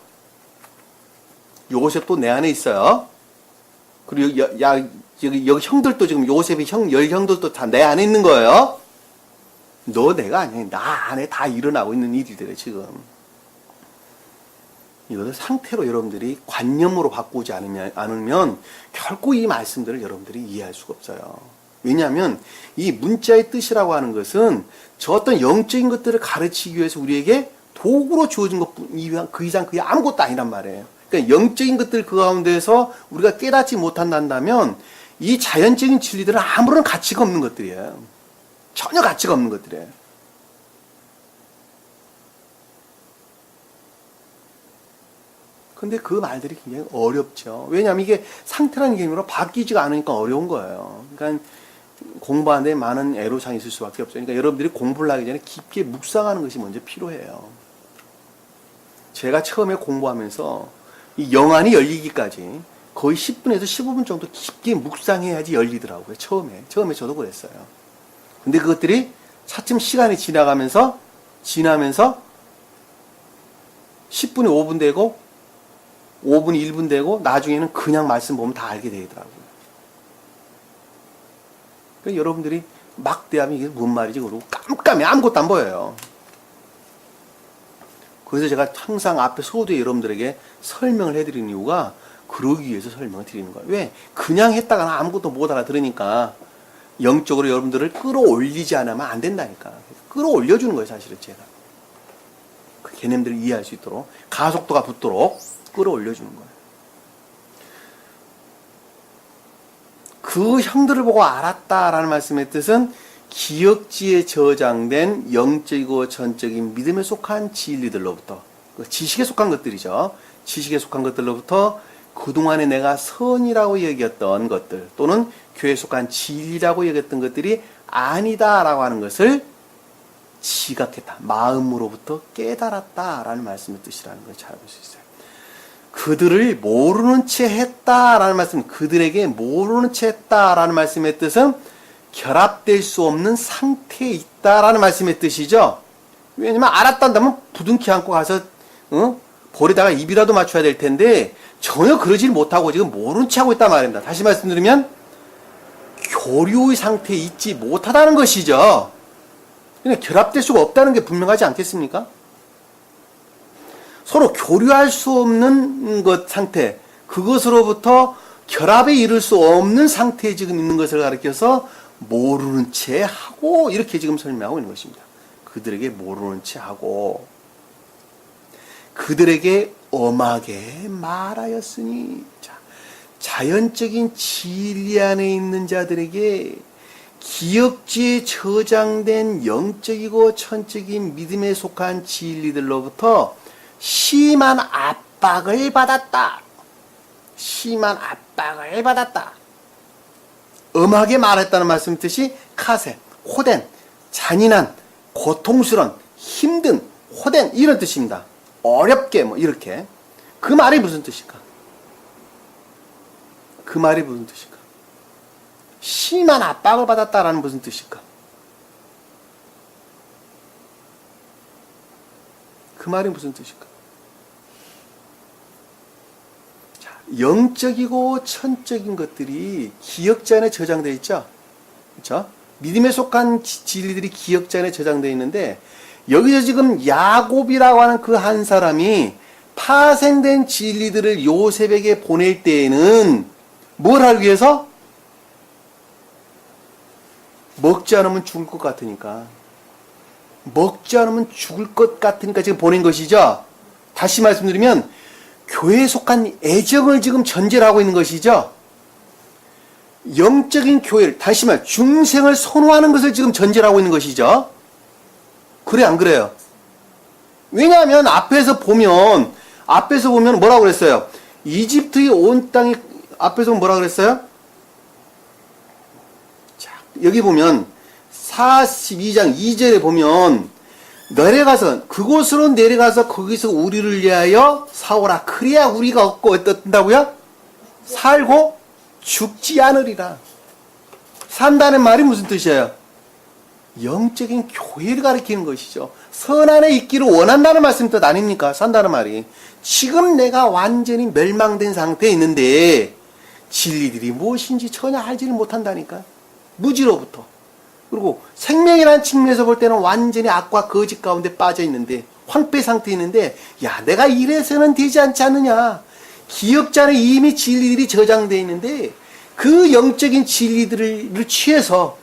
요셉도 내 안에 있어요. 그리고 여기 형들도 지금 요셉의 열형들도 다 내 안에 있는 거예요. 너 내가 아니야. 나 안에 다 일어나고 있는 일이래 지금. 이것을 상태로 여러분들이 관념으로 바꾸지 않으면 결코 이 말씀들을 여러분들이 이해할 수가 없어요. 왜냐하면 이 문자의 뜻이라고 하는 것은 저 어떤 영적인 것들을 가르치기 위해서 우리에게 도구로 주어진 것 그 이상 그게 아무것도 아니란 말이에요. 그러니까 영적인 것들 그 가운데서 우리가 깨닫지 못한다면 이 자연적인 진리들은 아무런 가치가 없는 것들이에요. 전혀 가치가 없는 것들이에요. 근데 그 말들이 굉장히 어렵죠. 왜냐하면 이게 상태라는 개념으로 바뀌지가 않으니까 어려운 거예요. 그러니까 공부하는데 많은 애로사항이 있을 수밖에 없어요. 그러니까 여러분들이 공부를 하기 전에 깊게 묵상하는 것이 먼저 필요해요. 제가 처음에 공부하면서 이 영안이 열리기까지 거의 10분에서 15분 정도 깊게 묵상해야지 열리더라고요. 처음에 저도 그랬어요. 근데 그것들이 차츰 시간이 지나면서 10분이 5분 되고 5분이 1분 되고 나중에는 그냥 말씀 보면 다 알게 되더라고요. 그러니까 여러분들이 막 대하면 이게 뭔 말이지 그러고 깜깜해. 아무것도 안 보여요. 그래서 제가 항상 앞에 소두에 여러분들에게 설명을 해드리는 이유가 그러기 위해서 설명을 드리는 거예요. 왜? 그냥 했다가는 아무것도 못 알아들으니까 영적으로 여러분들을 끌어올리지 않으면 안 된다니까. 끌어올려주는 거예요, 사실은 제가. 그 개념들을 이해할 수 있도록, 가속도가 붙도록 끌어올려주는 거예요. 그 형들을 보고 알았다라는 말씀의 뜻은 기억지에 저장된 영적이고 전적인 믿음에 속한 진리들로부터, 지식에 속한 것들이죠. 지식에 속한 것들로부터 그동안에 내가 선이라고 여겼던 것들 또는 교회에 속한 진리라고 여겼던 것들이 아니다라고 하는 것을 지각했다. 마음으로부터 깨달았다라는 말씀의 뜻이라는 걸 잘 볼 수 있어요. 그들을 모르는 채 했다라는 말씀, 그들에게 모르는 채 했다라는 말씀의 뜻은 결합될 수 없는 상태에 있다라는 말씀의 뜻이죠. 왜냐면 알았단다면 부둥키 안고 가서 볼에다가 입이라도 맞춰야 될 텐데 전혀 그러질 못하고 지금 모른 채 하고 있단 말입니다. 다시 말씀드리면 교류의 상태에 있지 못하다는 것이죠. 그냥 결합될 수가 없다는 게 분명하지 않겠습니까? 서로 교류할 수 없는 것 상태, 그것으로부터 결합에 이를 수 없는 상태에 지금 있는 것을 가리켜서 모르는 채 하고 이렇게 지금 설명하고 있는 것입니다. 그들에게 모르는 채 하고 그들에게 엄하게 말하였으니, 자연적인 진리 안에 있는 자들에게 기억지에 저장된 영적이고 천적인 믿음에 속한 진리들로부터 심한 압박을 받았다. 심한 압박을 받았다. 엄하게 말했다는 말씀 뜻이 카세, 호된, 잔인한, 고통스러운, 힘든, 호된 이런 뜻입니다. 어렵게 뭐 이렇게. 그 말이 무슨 뜻일까? 그 말이 무슨 뜻일까? 심한 압박을 받았다라는 무슨 뜻일까? 그 말이 무슨 뜻일까? 자, 영적이고 천적인 것들이 기억자 안에 저장되어 있죠? 그렇죠? 믿음에 속한 진리들이 기억자 안에 저장되어 있는데 여기서 지금 야곱이라고 하는 그 한 사람이 파생된 진리들을 요셉에게 보낼 때에는 뭘 하기 위해서? 먹지 않으면 죽을 것 같으니까. 먹지 않으면 죽을 것 같으니까 지금 보낸 것이죠. 다시 말씀드리면 교회에 속한 애정을 지금 전제를 하고 있는 것이죠. 영적인 교회를, 다시 말 중생을 선호하는 것을 지금 전제를 하고 있는 것이죠. 그래 안 그래요? 왜냐하면 앞에서 보면 뭐라고 그랬어요? 이집트의 온 땅이 앞에서 뭐라고 그랬어요? 자, 여기 보면 42장 2절에 보면 그곳으로 내려가서 거기서 우리를 위하여 사오라. 그래야 우리가 얻고 어떻다고요? 살고 죽지 않으리라. 산다는 말이 무슨 뜻이에요? 영적인 교회를 가리키는 것이죠. 선 안에 있기를 원한다는 말씀 뜻 아닙니까? 산다는 말이. 지금 내가 완전히 멸망된 상태에 있는데 진리들이 무엇인지 전혀 알지를 못한다니까. 무지로부터. 그리고 생명이라는 측면에서 볼 때는 완전히 악과 거짓 가운데 빠져 있는데 황폐 상태에 있는데 야 내가 이래서는 되지 않지 않느냐. 기억자 안에 이미 진리들이 저장되어 있는데 그 영적인 진리들을 취해서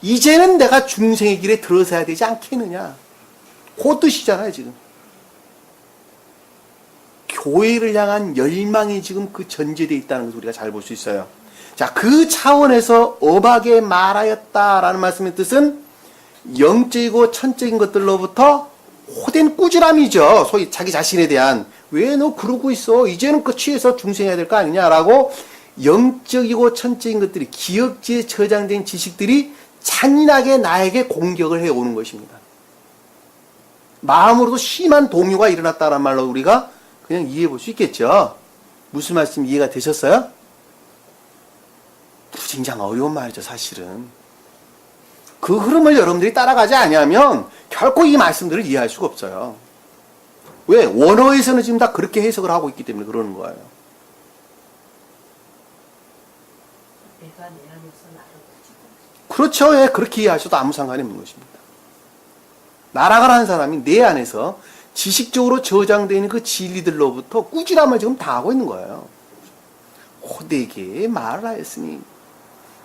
이제는 내가 중생의 길에 들어서야 되지 않겠느냐. 그 뜻이잖아요 지금. 교회를 향한 열망이 지금 그 전제되어 있다는 것을 우리가 잘 볼 수 있어요. 자, 그 차원에서 엄하게 말하였다라는 말씀의 뜻은 영적이고 천적인 것들로부터 호된 꾸지람이죠. 소위 자기 자신에 대한. 왜 너 그러고 있어? 이제는 그 취해서 중생해야 될 거 아니냐라고 영적이고 천적인 것들이 기억지에 저장된 지식들이 잔인하게 나에게 공격을 해오는 것입니다. 마음으로도 심한 동요가 일어났다는 말로 우리가 그냥 이해해 볼 수 있겠죠. 무슨 말씀 이해가 되셨어요? 굉장히 어려운 말이죠, 사실은. 그 흐름을 여러분들이 따라가지 않으면 결코 이 말씀들을 이해할 수가 없어요. 왜? 원어에서는 지금 다 그렇게 해석을 하고 있기 때문에 그러는 거예요. 내가 내 안에서 나를 가지고. 그렇죠. 예, 그렇게 이해하셔도 아무 상관이 없는 것입니다. 나락을 한 사람이 내 안에서 지식적으로 저장되어 있는 그 진리들로부터 꾸지람을 지금 당하고 있는 거예요. 호되게 말을 하였으니.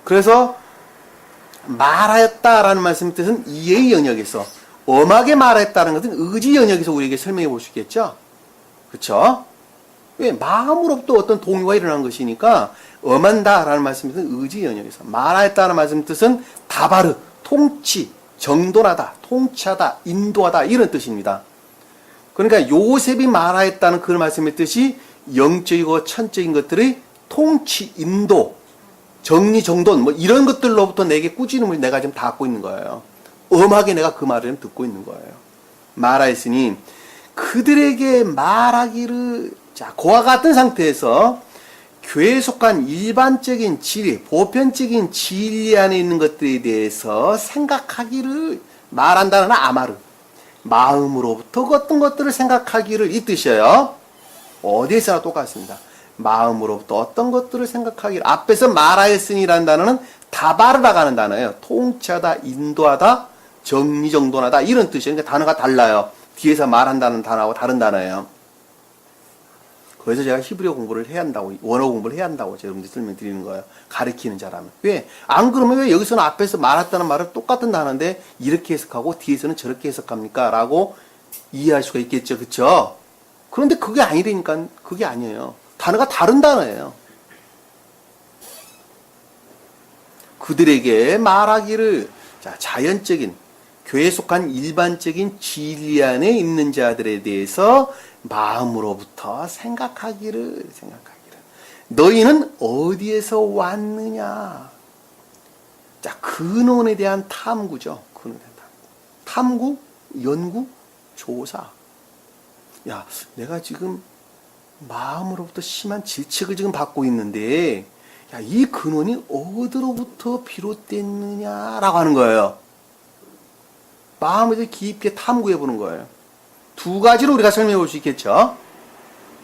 그래서 말하였다라는 말씀의 뜻은 이해의 영역에서, 엄하게 말했다는 것은 의지 영역에서 우리에게 설명해 볼 수 있겠죠. 그렇죠? 왜? 마음으로부터 어떤 동요가 일어난 것이니까 엄한다라는 말씀의 뜻은 의지 연연해서, 말하였다는 말씀의 뜻은 다바르, 통치, 정돈하다, 통치하다, 인도하다 이런 뜻입니다. 그러니까 요셉이 말하였다는 그 말씀의 뜻이 영적이고 천적인 것들의 통치, 인도, 정리, 정돈 뭐 이런 것들로부터 내게 꾸짖음을 내가 지금 다 갖고 있는 거예요. 엄하게 내가 그 말을 듣고 있는 거예요. 말하였으니 그들에게 말하기를, 자, 그와 같은 상태에서 교회에 속한 일반적인 진리, 보편적인 진리 안에 있는 것들에 대해서 생각하기를 말한다는 아마르, 마음으로부터 어떤 것들을 생각하기를 이 뜻이에요. 어디에서나 똑같습니다. 마음으로부터 어떤 것들을 생각하기를. 앞에서 말하였으니라는 단어는 다바르라고 하는 단어예요. 통치하다, 인도하다, 정리정돈하다 이런 뜻이에요. 그러니까 단어가 달라요. 뒤에서 말한다는 단어하고 다른 단어예요. 그래서 제가 히브리어 공부를 해야 한다고, 원어 공부를 해야 한다고 제가 여러분들 설명드리는 거예요. 가르치는 자라면. 왜? 안 그러면 왜 여기서는 앞에서 말했다는 말을 똑같은 단어인데 이렇게 해석하고 뒤에서는 저렇게 해석합니까? 라고 이해할 수가 있겠죠. 그쵸? 그런데 그게 아니라니까. 그게 아니에요. 단어가 다른 단어예요. 그들에게 말하기를, 자, 자연적인, 교회에 속한 일반적인 진리 안에 있는 자들에 대해서 마음으로부터 생각하기를. 너희는 어디에서 왔느냐? 자, 근원에 대한 탐구죠. 근원에 대한 탐구, 연구, 조사. 야, 내가 지금 마음으로부터 심한 질책을 지금 받고 있는데, 야, 이 근원이 어디로부터 비롯됐느냐라고 하는 거예요. 마음에서 깊게 탐구해 보는 거예요. 두 가지로 우리가 설명해 볼 수 있겠죠.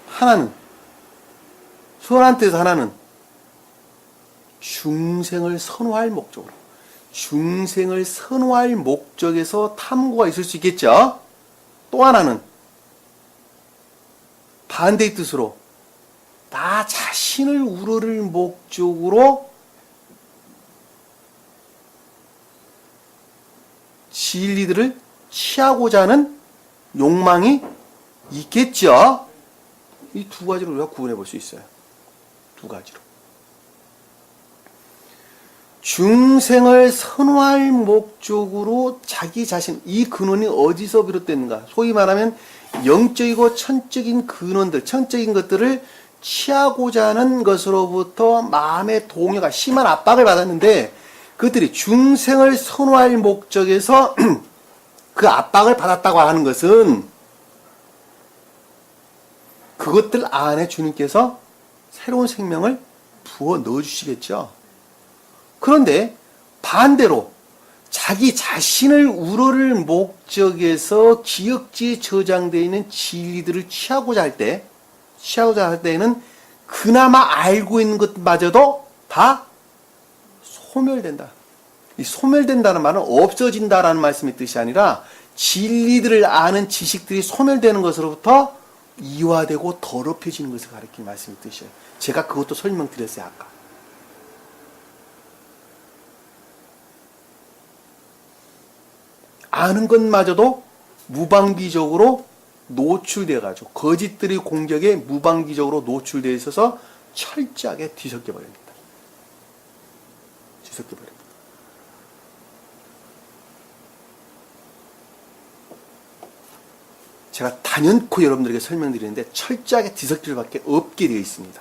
하나는, 선한 뜻 하나는 중생을 선호할 목적으로, 중생을 선호할 목적에서 탐구가 있을 수 있겠죠. 또 하나는 반대의 뜻으로 나 자신을 우러를 목적으로 진리들을 취하고자 하는 욕망이 있겠죠. 이 두 가지로 우리가 구분해 볼 수 있어요. 두 가지로. 중생을 선호할 목적으로 자기 자신, 이 근원이 어디서 비롯됐는가? 소위 말하면 영적이고 천적인 근원들, 천적인 것들을 취하고자 하는 것으로부터 마음의 동요가 심한 압박을 받았는데 그들이 중생을 선호할 목적에서 그 압박을 받았다고 하는 것은 그것들 안에 주님께서 새로운 생명을 부어 넣어주시겠죠. 그런데 반대로 자기 자신을 우러를 목적에서 기억지에 저장되어 있는 진리들을 취하고자 할 때는 그나마 알고 있는 것마저도 다 소멸된다. 이 소멸된다는 말은 없어진다라는 말씀의 뜻이 아니라 진리들을 아는 지식들이 소멸되는 것으로부터 이화되고 더럽혀지는 것을 가리키는 말씀의 뜻이에요. 제가 그것도 설명드렸어요, 아까. 아는 것마저도 무방비적으로 노출돼가지고 거짓들의 공격에 무방비적으로 노출되어 있어서 철저하게 뒤섞여버립니다. 뒤섞여버립니다. 제가 단연코 여러분들에게 설명드리는데 철저하게 뒤섞일 밖에 없게 되어 있습니다.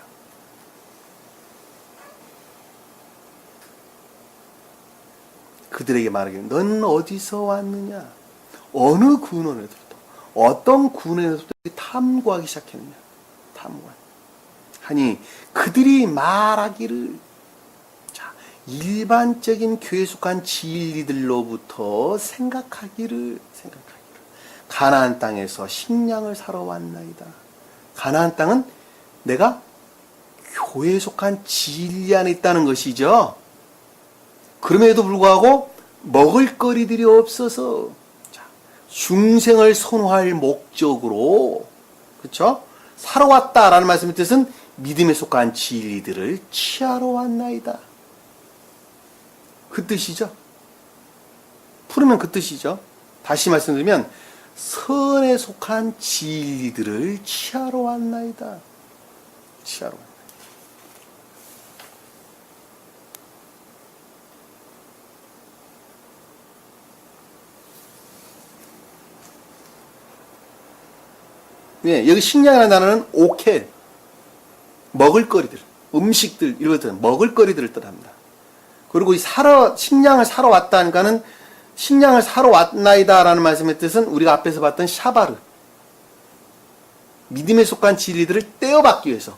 그들에게 말하기를 넌 어디서 왔느냐? 어느 근원에서부터 어떤 근원에서부터 탐구하기 시작했느냐? 탐구하니 하니 그들이 말하기를, 자, 일반적인 교회에 속한 진리들로부터 생각하기를 가나안 땅에서 식량을 사러 왔나이다. 가나안 땅은 내가 교회에 속한 진리 안에 있다는 것이죠. 그럼에도 불구하고 먹을거리들이 없어서, 자, 중생을 선호할 목적으로, 그렇죠? 사러 왔다라는 말씀의 뜻은 믿음에 속한 진리들을 취하러 왔나이다. 그 뜻이죠. 풀으면 그 뜻이죠. 다시 말씀드리면 선에 속한 진리들을 취하러 왔나이다. 취하러 왔나이다. 예, 여기 식량이라는 단어는 오켈, 먹을거리들, 음식들, 이런 것들, 먹을거리들을 뜻합니다. 그리고 식량을 사러 왔다니까는 식량을 사러 왔나이다라는 말씀의 뜻은 우리가 앞에서 봤던 샤바르, 믿음에 속한 진리들을 떼어받기 위해서.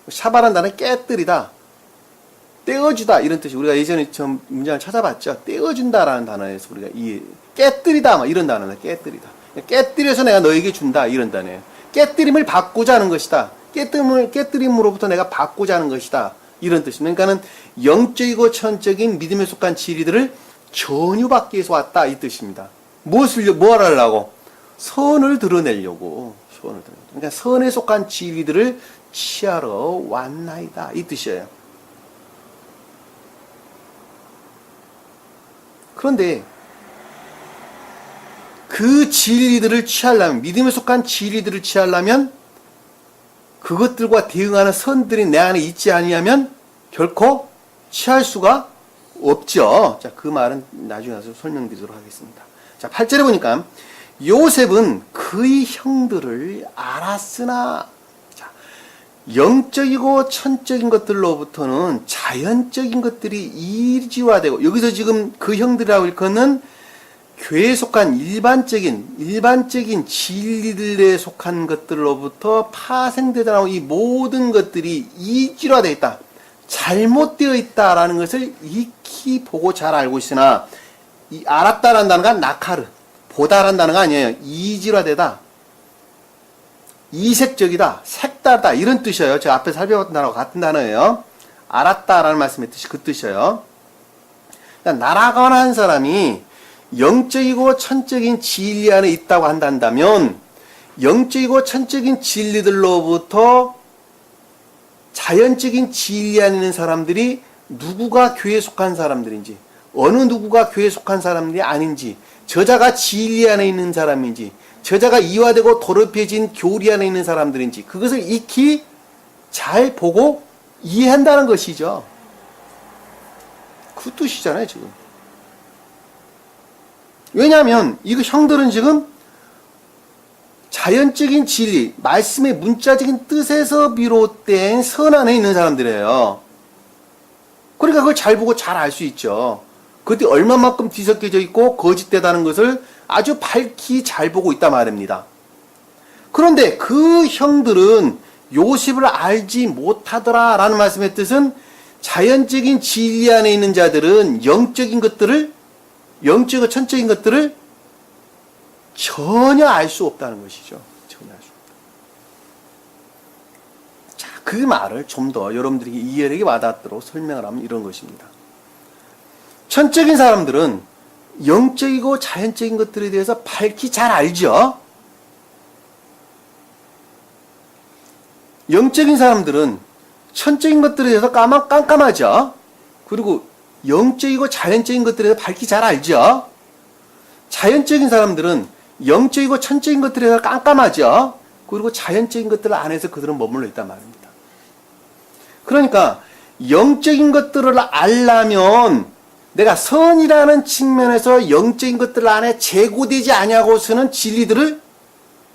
샤바라는 단어는 깨뜨리다, 떼어주다 이런 뜻이. 우리가 예전에 좀 문장을 찾아봤죠. 떼어준다라는 단어에서 우리가 깨뜨리다 막 이런 단어는 깨뜨리다. 깨뜨려서 내가 너에게 준다 이런 단어예요. 깨뜨림을 받고자 하는 것이다. 깨뜨림으로부터 내가 받고자 하는 것이다. 이런 뜻입니다. 그러니까는 영적이고 천적인 믿음에 속한 진리들을 전유받기 위해서 왔다 이 뜻입니다. 뭘 하려고? 선을 드러내려고. 그러니까 선에 속한 진리들을 취하러 왔나이다 이 뜻이에요. 그런데 그 진리들을 취하려면, 믿음에 속한 진리들을 취하려면 그것들과 대응하는 선들이 내 안에 있지 아니하면 결코 취할 수가 없죠. 자, 그 말은 나중에 가서 설명드리도록 하겠습니다. 자, 8절에 보니까 요셉은 그의 형들을 알았으나, 자, 영적이고 천적인 것들로부터는 자연적인 것들이 이지화되고, 여기서 지금 그 형들이라고 일컫는 교회에 속한 일반적인 진리들에 속한 것들로부터 파생되다 나온 이 모든 것들이 이지화되어 있다, 잘못되어 있다라는 것을 익히 보고 잘 알고 있으나, 이 알았다라는 단어가 나카르, 보다라는 단어가 아니에요. 이지화되다, 이색적이다, 색다르다 이런 뜻이에요. 제가 앞에 살펴봤던 단어와 같은 단어예요. 알았다라는 말씀의 뜻이 그 뜻이에요. 그러니까 나라거나 한 사람이 영적이고 천적인 진리 안에 있다고 한다면 영적이고 천적인 진리들로부터 자연적인 진리 안에 있는 사람들이 누구가 교회에 속한 사람들인지, 어느 누구가 교회에 속한 사람들이 아닌지, 저자가 진리 안에 있는 사람인지, 저자가 이화되고 더럽혀진 교리 안에 있는 사람들인지 그것을 익히 잘 보고 이해한다는 것이죠. 그 뜻이잖아요 지금. 왜냐하면 이거 형들은 지금 자연적인 진리, 말씀의 문자적인 뜻에서 비롯된 선 안에 있는 사람들이에요. 그러니까 그걸 잘 보고 잘 알 수 있죠. 그때 얼마만큼 뒤섞여져 있고 거짓되다는 것을 아주 밝히 잘 보고 있단 말입니다. 그런데 그 형들은 요셉을 알지 못하더라라는 말씀의 뜻은 자연적인 진리 안에 있는 자들은 영적이고 천적인 것들을 전혀 알 수 없다는 것이죠. 전혀 알 수 없다. 자, 그 말을 좀 더 여러분들에게 이해하게 와닿도록 설명을 하면 이런 것입니다. 천적인 사람들은 영적이고 자연적인 것들에 대해서 밝히 잘 알죠. 영적인 사람들은 천적인 것들에 대해서 깜깜하죠. 그리고 영적이고 자연적인 것들에 대해서 밝히 잘 알죠. 자연적인 사람들은 영적이고 천적인 것들에 대해서 깜깜하죠. 그리고 자연적인 것들 안에서 그들은 머물러 있단 말입니다. 그러니까 영적인 것들을 알려면 내가 선이라는 측면에서 영적인 것들 안에 제고되지 아니하고서는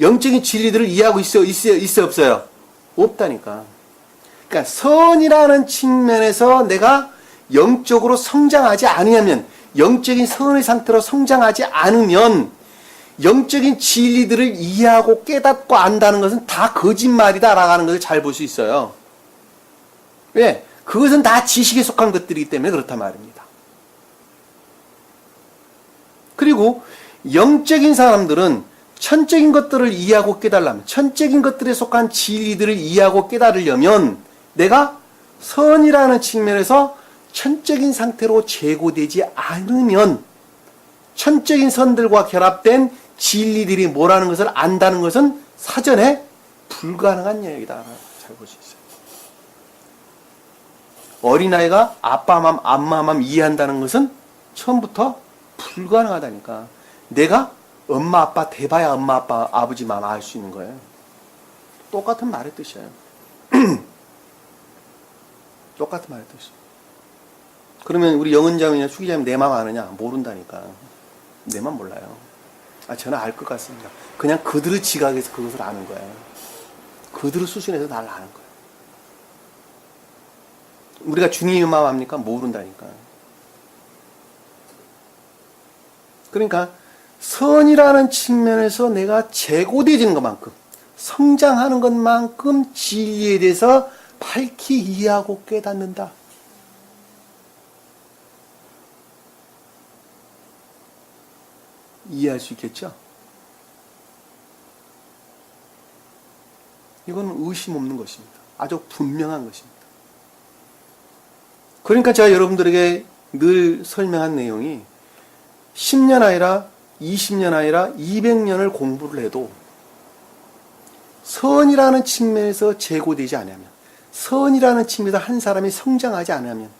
영적인 진리들을 이해하고 있어요, 없어요? 없다니까. 그러니까 선이라는 측면에서 내가 영적으로 성장하지 않으면, 영적인 선의 상태로 성장하지 않으면 영적인 진리들을 이해하고 깨닫고 안다는 것은 다 거짓말이다 라고 하는 것을 잘 볼 수 있어요. 왜? 그것은 다 지식에 속한 것들이기 때문에 그렇단 말입니다. 그리고 영적인 사람들은 천적인 것들을 이해하고 깨달으려면, 천적인 것들에 속한 진리들을 이해하고 깨달으려면 내가 선이라는 측면에서 천적인 상태로 제고되지 않으면, 천적인 선들과 결합된 진리들이 뭐라는 것을 안다는 것은 사전에 불가능한 얘기다. 잘 볼 수 있어요. 어린아이가 아빠 맘, 엄마 맘 이해한다는 것은 처음부터 불가능하다니까. 내가 엄마 아빠 대봐야 엄마 아빠 아버지 맘 알 수 있는 거예요. 똑같은 말의 뜻이에요. 똑같은 말의 뜻이에요. 그러면 우리 영은자매나 수기자매 내 맘 아느냐? 모른다니까. 내 맘 몰라요. 저는 알 것 같습니다. 그냥 그들의 지각에서 그것을 아는 거예요. 그들의 수준에서 날 아는 거예요. 우리가 주님의 마음 압니까? 모른다니까. 그러니까 선이라는 측면에서 내가 재고되어지는 것만큼, 성장하는 것만큼 진리에 대해서 밝히 이해하고 깨닫는다. 이해할 수 있겠죠? 이건 의심 없는 것입니다. 아주 분명한 것입니다. 그러니까 제가 여러분들에게 늘 설명한 내용이 10년 아니라 20년 아니라 200년을 공부를 해도 선이라는 측면에서 재고되지 않으면, 선이라는 측면에서 한 사람이 성장하지 않으면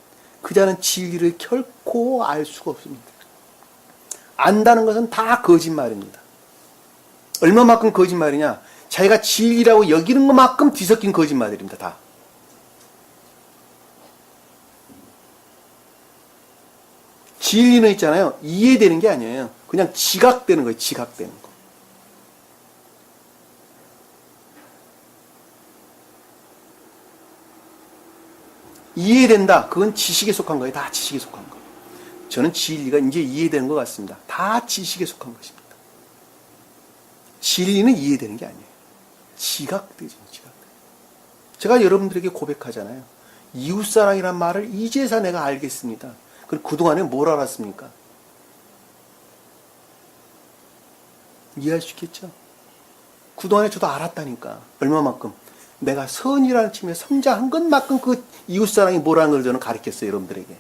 그 자는 진리를 결코 알 수가 없습니다. 안다는 것은 다 거짓말입니다. 얼마만큼 거짓말이냐? 자기가 진리라고 여기는 것만큼 뒤섞인 거짓말들입니다. 다. 진리는 있잖아요. 이해되는 게 아니에요. 그냥 지각되는 거예요. 지각되는 거. 이해된다. 그건 지식에 속한 거예요. 다 지식에 속한 거. 저는 진리가 이제 이해되는 것 같습니다. 다 지식에 속한 것입니다. 진리는 이해되는 게 아니에요. 지각되죠. 지각돼. 제가 여러분들에게 고백하잖아요. 이웃사랑이란 말을 이제서 내가 알겠습니다. 그럼 그동안에 뭘 알았습니까? 이해할 수 있겠죠? 그동안에 저도 알았다니까. 얼마만큼? 내가 선이라는 측면에 성장한 것만큼 그 이웃사랑이 뭐라는 걸 저는 가르쳤어요. 여러분들에게.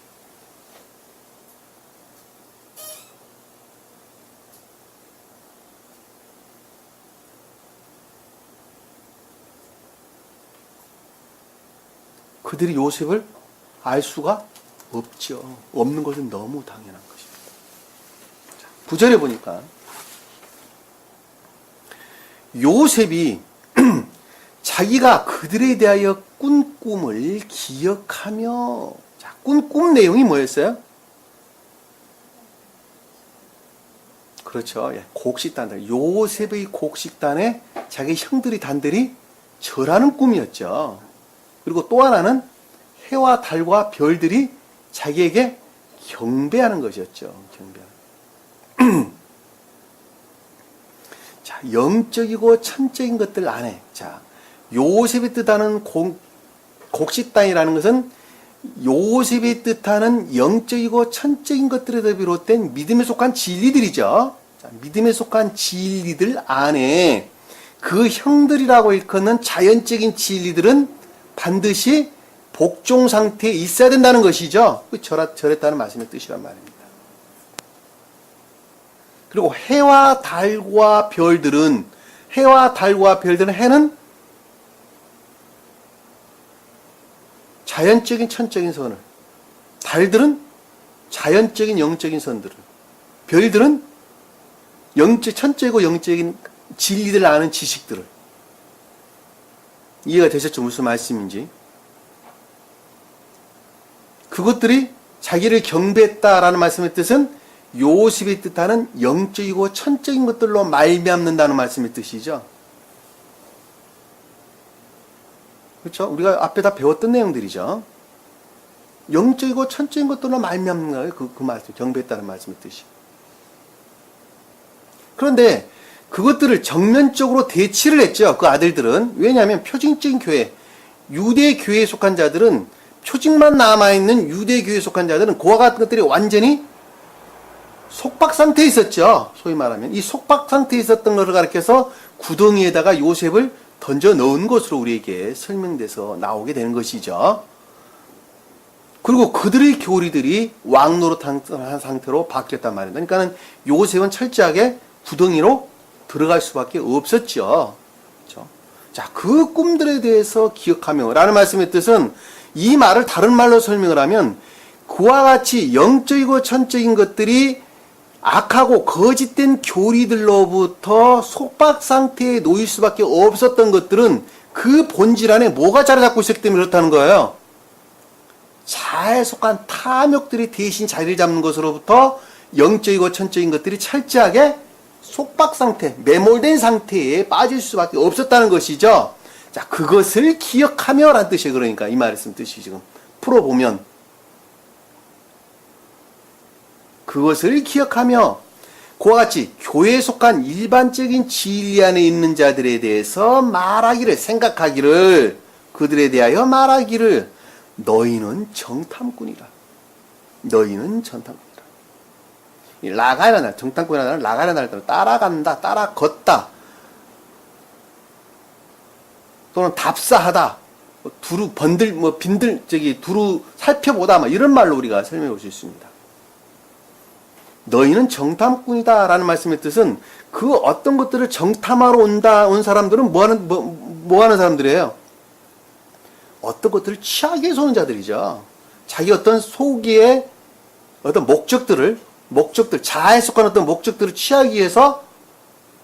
그들이 요셉을 알 수가 없죠. 없는 것은 너무 당연한 것입니다. 9절에 보니까 요셉이 자기가 그들에 대하여 꾼 꿈을 기억하며, 자, 꿈 내용이 뭐였어요? 그렇죠. 곡식단들. 요셉의 곡식단에 자기 형들이 단들이 절하는 꿈이었죠. 그리고 또 하나는 해와 달과 별들이 자기에게 경배하는 것이었죠. 경배하는. 자, 영적이고 천적인 것들 안에, 자, 요셉이 뜻하는 곡식단이라는 것은 요셉이 뜻하는 영적이고 천적인 것들에서 비롯된 믿음에 속한 진리들이죠. 자, 믿음에 속한 진리들 안에 그 형들이라고 일컫는 자연적인 진리들은 반드시 복종 상태에 있어야 된다는 것이죠. 저랬다는 말씀의 뜻이란 말입니다. 그리고 해와 달과 별들은, 해는 자연적인 천적인 선을, 달들은 자연적인 영적인 선들을, 별들은 천적이고 영적인 진리들을 아는 지식들을. 이해가 되셨죠? 무슨 말씀인지. 그것들이 자기를 경배했다라는 말씀의 뜻은 요셉이 뜻하는 영적이고 천적인 것들로 말미암는다는 말씀의 뜻이죠. 그렇죠? 우리가 앞에 다 배웠던 내용들이죠. 영적이고 천적인 것들로 말미암는 거예요. 그 말씀, 경배했다는 말씀의 뜻이. 그런데 그것들을 정면적으로 대치를 했죠. 그 아들들은. 왜냐하면 표징적인 교회, 유대 교회에 속한 자들은, 표징만 남아있는 유대 교회에 속한 자들은 그와 같은 것들이 완전히 속박 상태에 있었죠. 소위 말하면. 이 속박 상태에 있었던 것을 가리켜서 구덩이에다가 요셉을 던져 넣은 것으로 우리에게 설명돼서 나오게 되는 것이죠. 그리고 그들의 교리들이 왕노릇한 상태로 바뀌었단 말입니다. 그러니까 요셉은 철저하게 구덩이로 들어갈 수밖에 없었죠. 그렇죠? 자, 그 꿈들에 대해서 기억하며 라는 말씀의 뜻은, 이 말을 다른 말로 설명을 하면 그와 같이 영적이고 천적인 것들이 악하고 거짓된 교리들로부터 속박 상태에 놓일 수밖에 없었던 것들은 그 본질 안에 뭐가 자리 잡고 있었기 때문에 그렇다는 거예요. 잘 속한 탐욕들이 대신 자리를 잡는 것으로부터 영적이고 천적인 것들이 철저하게 속박 상태, 매몰된 상태에 빠질 수밖에 없었다는 것이죠. 자, 그것을 기억하며 라는 뜻이에요. 그러니까 이 말씀 뜻이 지금 풀어보면 그것을 기억하며 그와 같이 교회에 속한 일반적인 진리 안에 있는 자들에 대해서 말하기를, 생각하기를, 그들에 대하여 말하기를 너희는 정탐꾼이라. 너희는 정탐꾼이라. 라가이라는 날, 정탐꾼이라는 날, 라가이라는 날 따라간다, 따라걷다, 또는 답사하다, 두루 번들, 빈들, 두루 살펴보다, 이런 말로 우리가 설명해 볼 수 있습니다. 너희는 정탐꾼이다 라는 말씀의 뜻은 그 어떤 것들을 정탐하러 온 사람들은 뭐 하는 사람들이에요? 어떤 것들을 취하기 위해서 오는 자들이죠. 자기 어떤 소기의 어떤 목적들, 자아에 속한 어떤 목적들을 취하기 위해서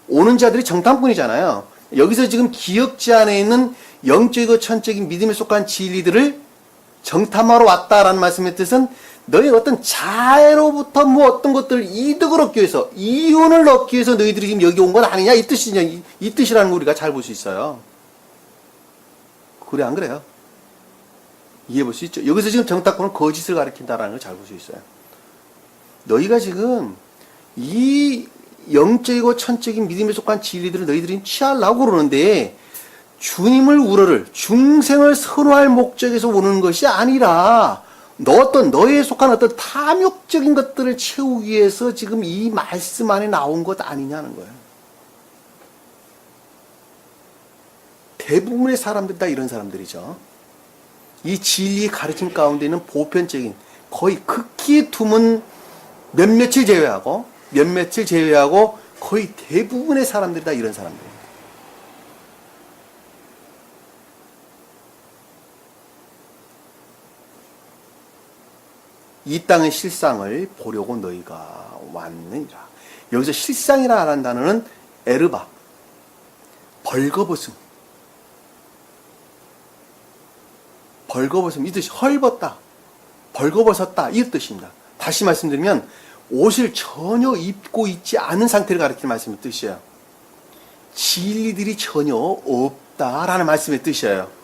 오는 자들이 정탐꾼이잖아요. 여기서 지금 기억지 안에 있는 영적이고 천적인 믿음에 속한 진리들을 정탐하러 왔다라는 말씀의 뜻은 너희 어떤 자애로부터 어떤 것들을 이득을 얻기 위해서, 이윤을 얻기 위해서 너희들이 지금 여기 온 건 아니냐, 이 뜻이라는 거 우리가 잘 볼 수 있어요. 그래, 안 그래요? 이해해 볼 수 있죠? 여기서 지금 정탐꾼은 거짓을 가리킨다라는 걸 잘 볼 수 있어요. 너희가 지금 이 영적이고 천적인 믿음에 속한 진리들을 너희들이 취하려고 그러는데 주님을 우러를, 중생을 선호할 목적에서 오는 것이 아니라 너에 속한 어떤 탐욕적인 것들을 채우기 위해서 지금 이 말씀 안에 나온 것 아니냐는 거예요. 대부분의 사람들 다 이런 사람들이죠. 이 진리의 가르침 가운데는 보편적인, 거의 극히 드문 몇몇을 제외하고 거의 대부분의 사람들이 다 이런 사람들이에요. 이 땅의 실상을 보려고 너희가 왔느니라. 여기서 실상이라는 단어는 에르바, 벌거벗음, 이 뜻이 헐벗다, 벌거벗었다, 이 뜻입니다. 다시 말씀드리면 옷을 전혀 입고 있지 않은 상태를 가리키는 말씀의 뜻이에요. 진리들이 전혀 없다라는 말씀의 뜻이에요.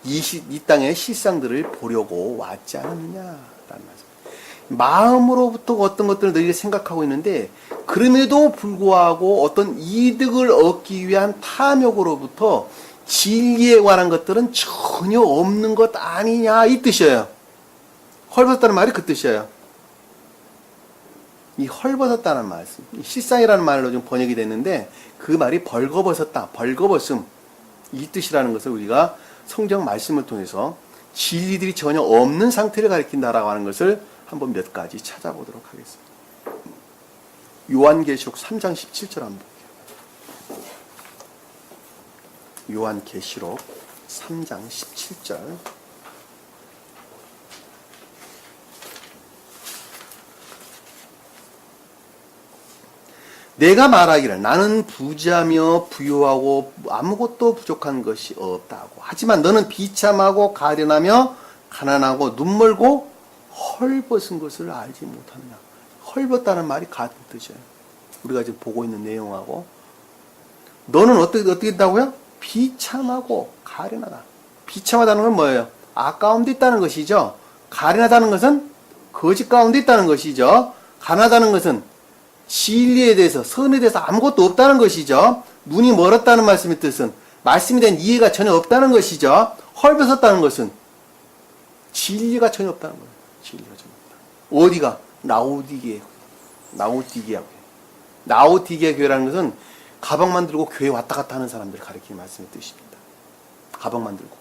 이 땅의 실상들을 보려고 왔지 않았느냐라는 말씀. 마음으로부터 어떤 것들을 너희가 생각하고 있는데 그럼에도 불구하고 어떤 이득을 얻기 위한 탐욕으로부터 진리에 관한 것들은 전혀 없는 것 아니냐 이 뜻이에요. 헐벗었다는 말이 그 뜻이에요. 이 헐벗었다는 말씀, 실상이라는 말로 좀 번역이 됐는데 그 말이 벌거벗었다, 벌거벗음 이 뜻이라는 것을 우리가 성경 말씀을 통해서 진리들이 전혀 없는 상태를 가리킨다라고 하는 것을 한번 몇 가지 찾아보도록 하겠습니다. 요한계시록 3장 17절 한번 볼게요. 요한계시록 3장 17절. 내가 말하기를 나는 부자며 부유하고 아무것도 부족한 것이 없다고. 하지만 너는 비참하고 가련하며 가난하고 눈멀고 헐벗은 것을 알지 못하느냐. 헐벗다는 말이 같은 뜻이에요. 우리가 지금 보고 있는 내용하고. 너는 어떻게 했다고요? 비참하고 가련하다. 비참하다는 건 뭐예요? 악 가운데 있다는 것이죠. 가련하다는 것은 거짓 가운데 있다는 것이죠. 가난하다는 것은 진리에 대해서, 선에 대해서 아무것도 없다는 것이죠. 눈이 멀었다는 말씀의 뜻은 말씀에 대한 이해가 전혀 없다는 것이죠. 헐벗었다는 것은 진리가 전혀 없다는 거예요. 진리가 전혀 없다. 어디가? 라오디게아 교회라는 것은 가방만 들고 교회 왔다 갔다 하는 사람들을 가리키는 말씀의 뜻입니다. 가방만 들고.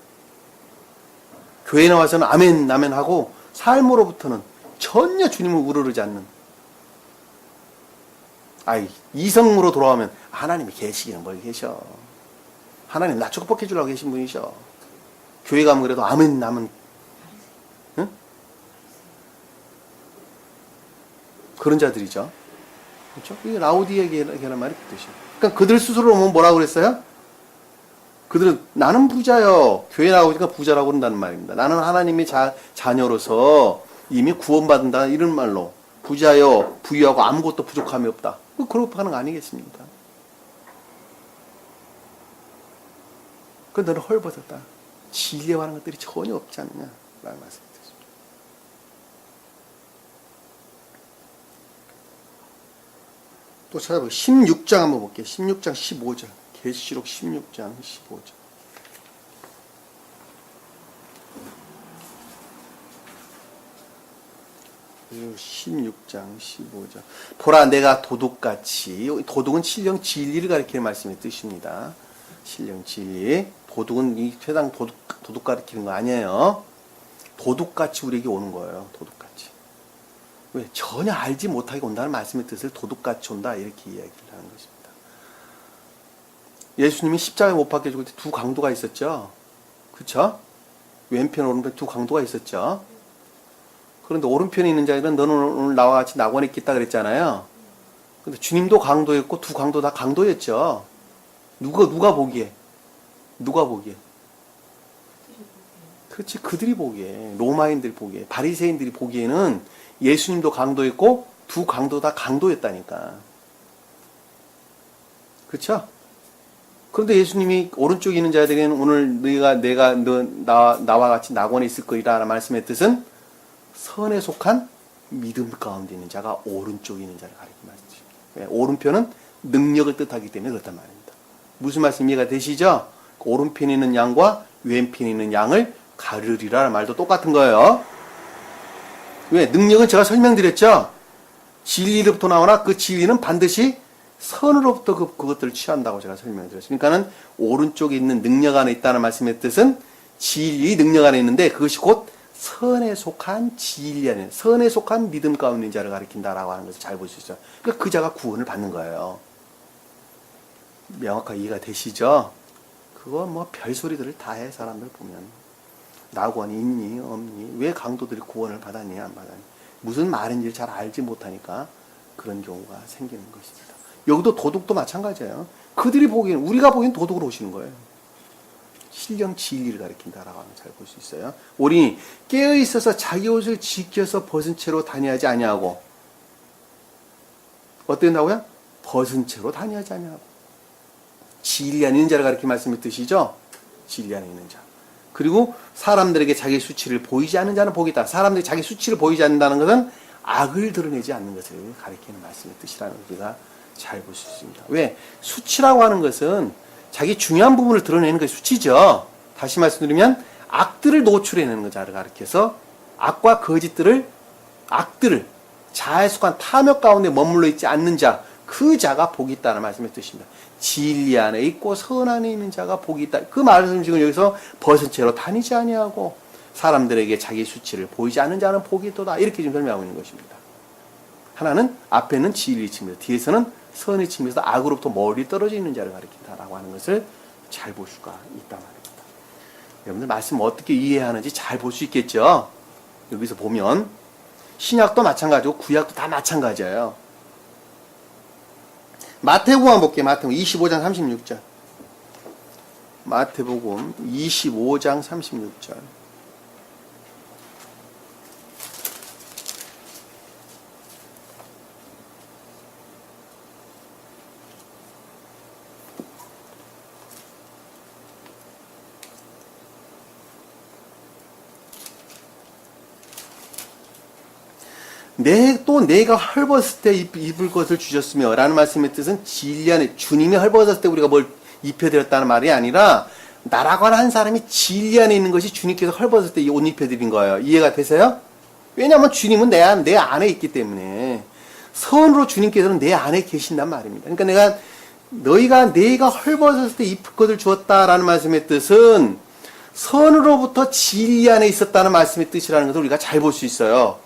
교회에 나와서는 아멘, 아멘 하고 삶으로부터는 전혀 주님을 우러르지 않는 이성으로 돌아오면 하나님이 계시기는 뭘 계셔. 하나님 나 축복해 주려고 계신 분이셔. 교회 가면 그래도 아멘, 아멘. 응? 그런 자들이죠. 그렇죠? 이게 라오디게라는 말이 그 뜻이에요. 그러니까 그들 스스로 뭐라고 그랬어요? 그들은 나는 부자요. 교회 나오니까 부자라고 그런다는 말입니다. 나는 하나님의 자녀로서 이미 구원받는다 이런 말로 부자여 부유하고 아무것도 부족함이 없다. 그렇게 하는 거 아니겠습니까? 그 너는 헐벗었다. 진리하는 것들이 전혀 없지 않느냐 라는 말씀드렸습니다. 또 찾아보고 16장 한번 볼게요. 16장 15절. 계시록 16장 15절. 16장 15절. 보라 내가 도둑같이, 도둑은 신령 진리를 가리키는 말씀의 뜻입니다. 신령 진리. 도둑은 이 세상 도둑 가리키는 거 아니에요. 도둑같이 우리에게 오는 거예요. 도둑같이. 왜? 전혀 알지 못하게 온다는 말씀의 뜻을 도둑같이 온다 이렇게 이야기를 하는 것입니다. 예수님이 십자가에 못 박혀 죽을 때 두 강도가 있었죠. 그렇죠? 왼편 오른편 두 강도가 있었죠. 그런데 오른편에 있는 자들은 너는 오늘 나와 같이 낙원에 있겠다 그랬잖아요. 근데 주님도 강도였고 두 강도 다 강도였죠. 누가 보기에? 누가 보기에? 그렇지, 그들이 보기에. 로마인들이 보기에. 바리새인들이 보기에는 예수님도 강도였고 두 강도 다 강도였다니까. 그렇죠? 그런데 예수님이 오른쪽에 있는 자들에게는 오늘 나와 같이 낙원에 있을 거리라는 말씀의 뜻은 선에 속한 믿음 가운데 있는 자가 오른쪽에 있는 자를 가리키는 말씀입니다. 오른편은 능력을 뜻하기 때문에 그렇단 말입니다. 무슨 말씀 이해가 되시죠? 오른편에 있는 양과 왼편에 있는 양을 가르리라는 말도 똑같은 거예요. 왜? 능력은 제가 설명드렸죠? 진리로부터 나오나 그 진리는 반드시 선으로부터 그것들을 취한다고 제가 설명드렸습니다. 그러니까는 오른쪽에 있는 능력 안에 있다는 말씀의 뜻은 진리 능력 안에 있는데 그것이 곧 선에 속한 진리 안에, 선에 속한 믿음 가운데 있는 자를 가리킨다라고 하는 것을 잘 볼 수 있어요. 그러니까 그 자가 구원을 받는 거예요. 명확하게 이해가 되시죠? 그거 뭐 별소리들을 다 해, 사람들 보면. 낙원이 있니, 없니? 왜 강도들이 구원을 받았니, 안 받았니? 무슨 말인지를 잘 알지 못하니까 그런 경우가 생기는 것입니다. 여기도 도둑도 마찬가지예요. 그들이 보기엔, 우리가 보기엔 도둑으로 오시는 거예요. 신령 진리를 가리킨다라고 하면 잘 볼 수 있어요. 우리 깨어 있어서 자기 옷을 지켜서 벗은 채로 다니하지 아니하고 어떻게 된다고요? 벗은 채로 다니하지 아니하고 진리 안에 있는 자를 가리키는 말씀의 뜻이죠. 진리 안에 있는 자. 그리고 사람들에게 자기 수치를 보이지 않는 자는 복이 있다. 사람들이 자기 수치를 보이지 않는다는 것은 악을 드러내지 않는 것을 가리키는 말씀의 뜻이라는 우리가 잘 볼 수 있습니다. 왜? 수치라고 하는 것은 자기 중요한 부분을 드러내는 것이 수치죠. 다시 말씀드리면 악들을 노출해내는 것을 가리켜서 악과 거짓들을, 악들을 자아에 속한 탐욕 가운데 머물러 있지 않는 자, 그 자가 복이 있다는 말씀의 뜻입니다. 진리 안에 있고 선 안에 있는 자가 복이 있다. 그 말씀 지금 여기서 벗은 채로 다니지 아니하고 사람들에게 자기 수치를 보이지 않는 자는 복이 있도다. 이렇게 지금 설명하고 있는 것입니다. 하나는 앞에는 진리 측면에서, 뒤에서는 선의 측면에서 악으로부터 멀리 떨어져 있는 자를 가리킨다라고 하는 것을 잘 볼 수가 있단 말입니다. 여러분들 말씀 어떻게 이해하는지 잘 볼 수 있겠죠? 여기서 보면 신약도 마찬가지고 구약도 다 마찬가지예요. 마태복음 한번 볼게요. 마태복음 25장 36절. 마태복음 25장 36절. 또 내가 헐벗을 때 입을 것을 주셨으며 라는 말씀의 뜻은 진리 안에 주님이 헐벗었을 때 우리가 뭘 입혀드렸다는 말이 아니라 나라고 하는 한 사람이 진리 안에 있는 것이 주님께서 헐벗을 때 옷 입혀드린 거예요. 이해가 되세요? 왜냐하면 주님은 내 안에 있기 때문에 선으로 주님께서는 내 안에 계신단 말입니다. 그러니까 내가 헐벗었을 때 입을 것을 주었다라는 말씀의 뜻은 선으로부터 진리 안에 있었다는 말씀의 뜻이라는 것을 우리가 잘 볼 수 있어요.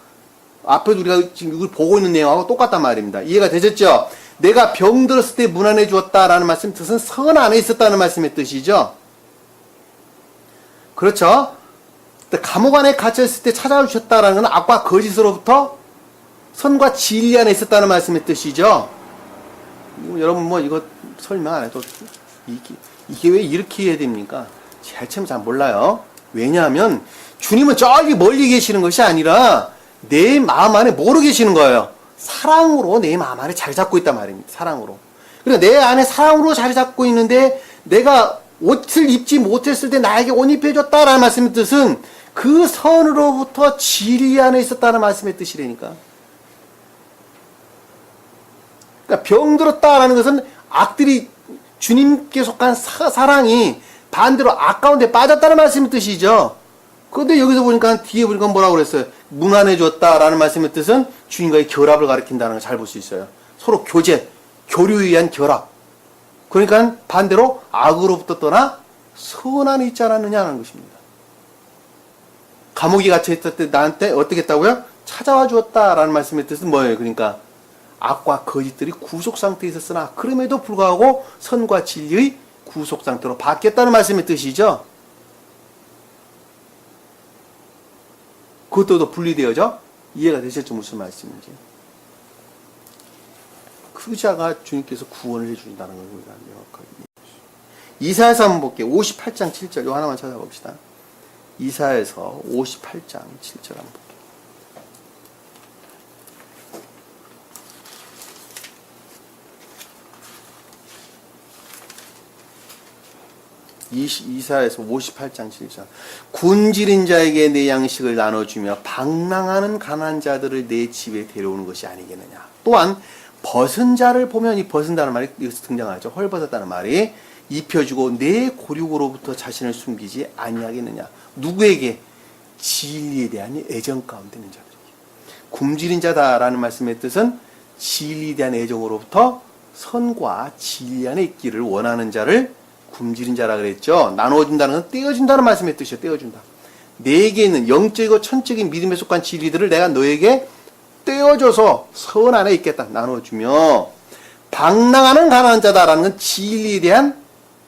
앞에도 우리가 지금 이걸 보고 있는 내용하고 똑같단 말입니다. 이해가 되셨죠? 내가 병들었을 때 문안해 주었다라는 말씀 뜻은 선 안에 있었다는 말씀의 뜻이죠. 그렇죠? 감옥 안에 갇혀있을 때 찾아주셨다라는 건 악과 거짓으로부터 선과 진리 안에 있었다는 말씀의 뜻이죠. 여러분 이거 설명 안 해도 이게 왜 이렇게 이해해야 됩니까? 잘 몰라요. 왜냐하면 주님은 저기 멀리 계시는 것이 아니라 내 마음 안에 뭐로 계시는 거예요? 사랑으로 내 마음 안에 자리 잡고 있단 말입니다. 사랑으로. 그러니까 내 안에 사랑으로 자리 잡고 있는데 내가 옷을 입지 못했을 때 나에게 옷 입혀줬다라는 말씀의 뜻은 그 선으로부터 진리 안에 있었다는 말씀의 뜻이라니까. 그러니까 병들었다라는 것은 악들이 주님께 속한 사랑이 반대로 아까운 데 빠졌다는 말씀의 뜻이죠. 그런데 여기서 보니까 뒤에 보니까 뭐라고 그랬어요? 무난해졌다라는 말씀의 뜻은 주님과의 결합을 가리킨다는 걸 잘 볼 수 있어요. 서로 교제, 교류에 의한 결합. 그러니까 반대로 악으로부터 떠나 선안에 있지 않았느냐는 것입니다. 감옥에 갇혀 있을 때 나한테 어떻게 했다고요? 찾아와 주었다라는 말씀의 뜻은 뭐예요? 그러니까 악과 거짓들이 구속 상태에 있었으나 그럼에도 불구하고 선과 진리의 구속 상태로 바뀌었다는 말씀의 뜻이죠. 그것도 분리되어져 이해가 되실지 무슨 말씀인지. 그 자가 주님께서 구원을 해준다는 걸 우리가 명확하게. 이사야서 한번 볼게요. 58장 7절 이거 하나만 찾아봅시다. 이사야서 58장 7절 한번 볼게요. 이사야서 58장 7절 굶주린 자에게 내 양식을 나눠주며 방랑하는 가난한 자들을 내 집에 데려오는 것이 아니겠느냐. 또한 벗은 자를 보면 이 벗은다는 말이 여기서 등장하죠. 헐벗었다는 말이 입혀주고 내 고륙으로부터 자신을 숨기지 아니하겠느냐. 누구에게? 진리에 대한 애정 가운데 있는 자들에게. 굶주린 자다라는 말씀의 뜻은 진리에 대한 애정으로부터 선과 진리 안에 있기를 원하는 자를 굶주린 자라 그랬죠. 나눠준다는 건 떼어준다는 말씀의 뜻이에요. 떼어준다. 내게 있는 영적이고 천적인 믿음에 속한 진리들을 내가 너에게 떼어줘서 선 안에 있겠다. 나눠주며 방랑하는 가난한 자다라는 건 진리에 대한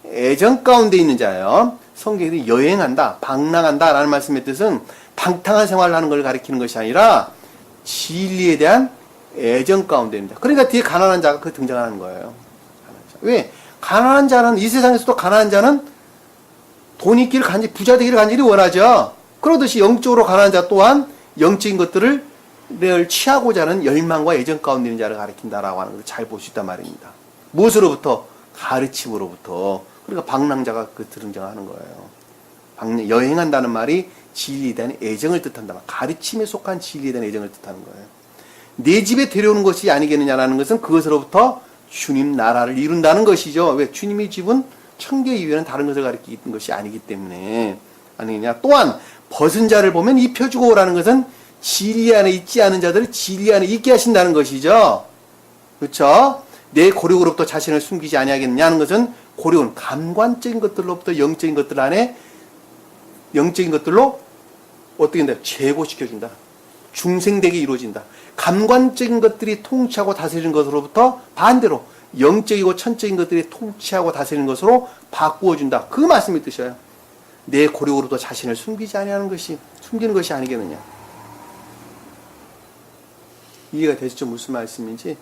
애정 가운데 있는 자예요. 성경이 여행한다, 방랑한다 라는 말씀의 뜻은 방탕한 생활을 하는 걸 가리키는 것이 아니라 진리에 대한 애정 가운데 있는 자. 그러니까 뒤에 가난한 자가 그 등장하는 거예요. 왜? 가난한 자는 이 세상에서도 가난한 자는 돈 있기를 간절히 부자 되기를 간절히 원하죠. 그러듯이 영적으로 가난한 자 또한 영적인 것들을 취하고자 하는 열망과 애정 가운데 있는 자를 가리킨다라고 하는 걸 잘 볼 수 있단 말입니다. 무엇으로부터? 가르침으로부터. 그러니까 방랑자가 그 등장하는 거예요. 여행한다는 말이 진리에 대한 애정을 뜻한다. 가르침에 속한 진리에 대한 애정을 뜻하는 거예요. 내 집에 데려오는 것이 아니겠느냐라는 것은 그것으로부터 주님 나라를 이룬다는 것이죠. 왜? 주님의 집은 천개 이외에는 다른 것을 가리키는 것이 아니기 때문에 아니냐. 또한 벗은 자를 보면 입혀주고 라는 것은 진리 안에 있지 않은 자들을 진리 안에 있게 하신다는 것이죠. 그렇죠? 내 고력으로부터 자신을 숨기지 아니하겠느냐는 것은 고력은 감관적인 것들로부터 영적인 것들 안에 영적인 것들로 어떻게 된다? 제고시켜준다. 중생되게 이루어진다. 감관적인 것들이 통치하고 다스리는 것으로부터 반대로 영적이고 천적인 것들이 통치하고 다스리는 것으로 바꾸어준다. 그 말씀이 뜻이에요. 내 고력으로부터 자신을 숨기지 아니하는 것이 숨기는 것이 아니겠느냐. 이해가 되시죠? 무슨 말씀인지.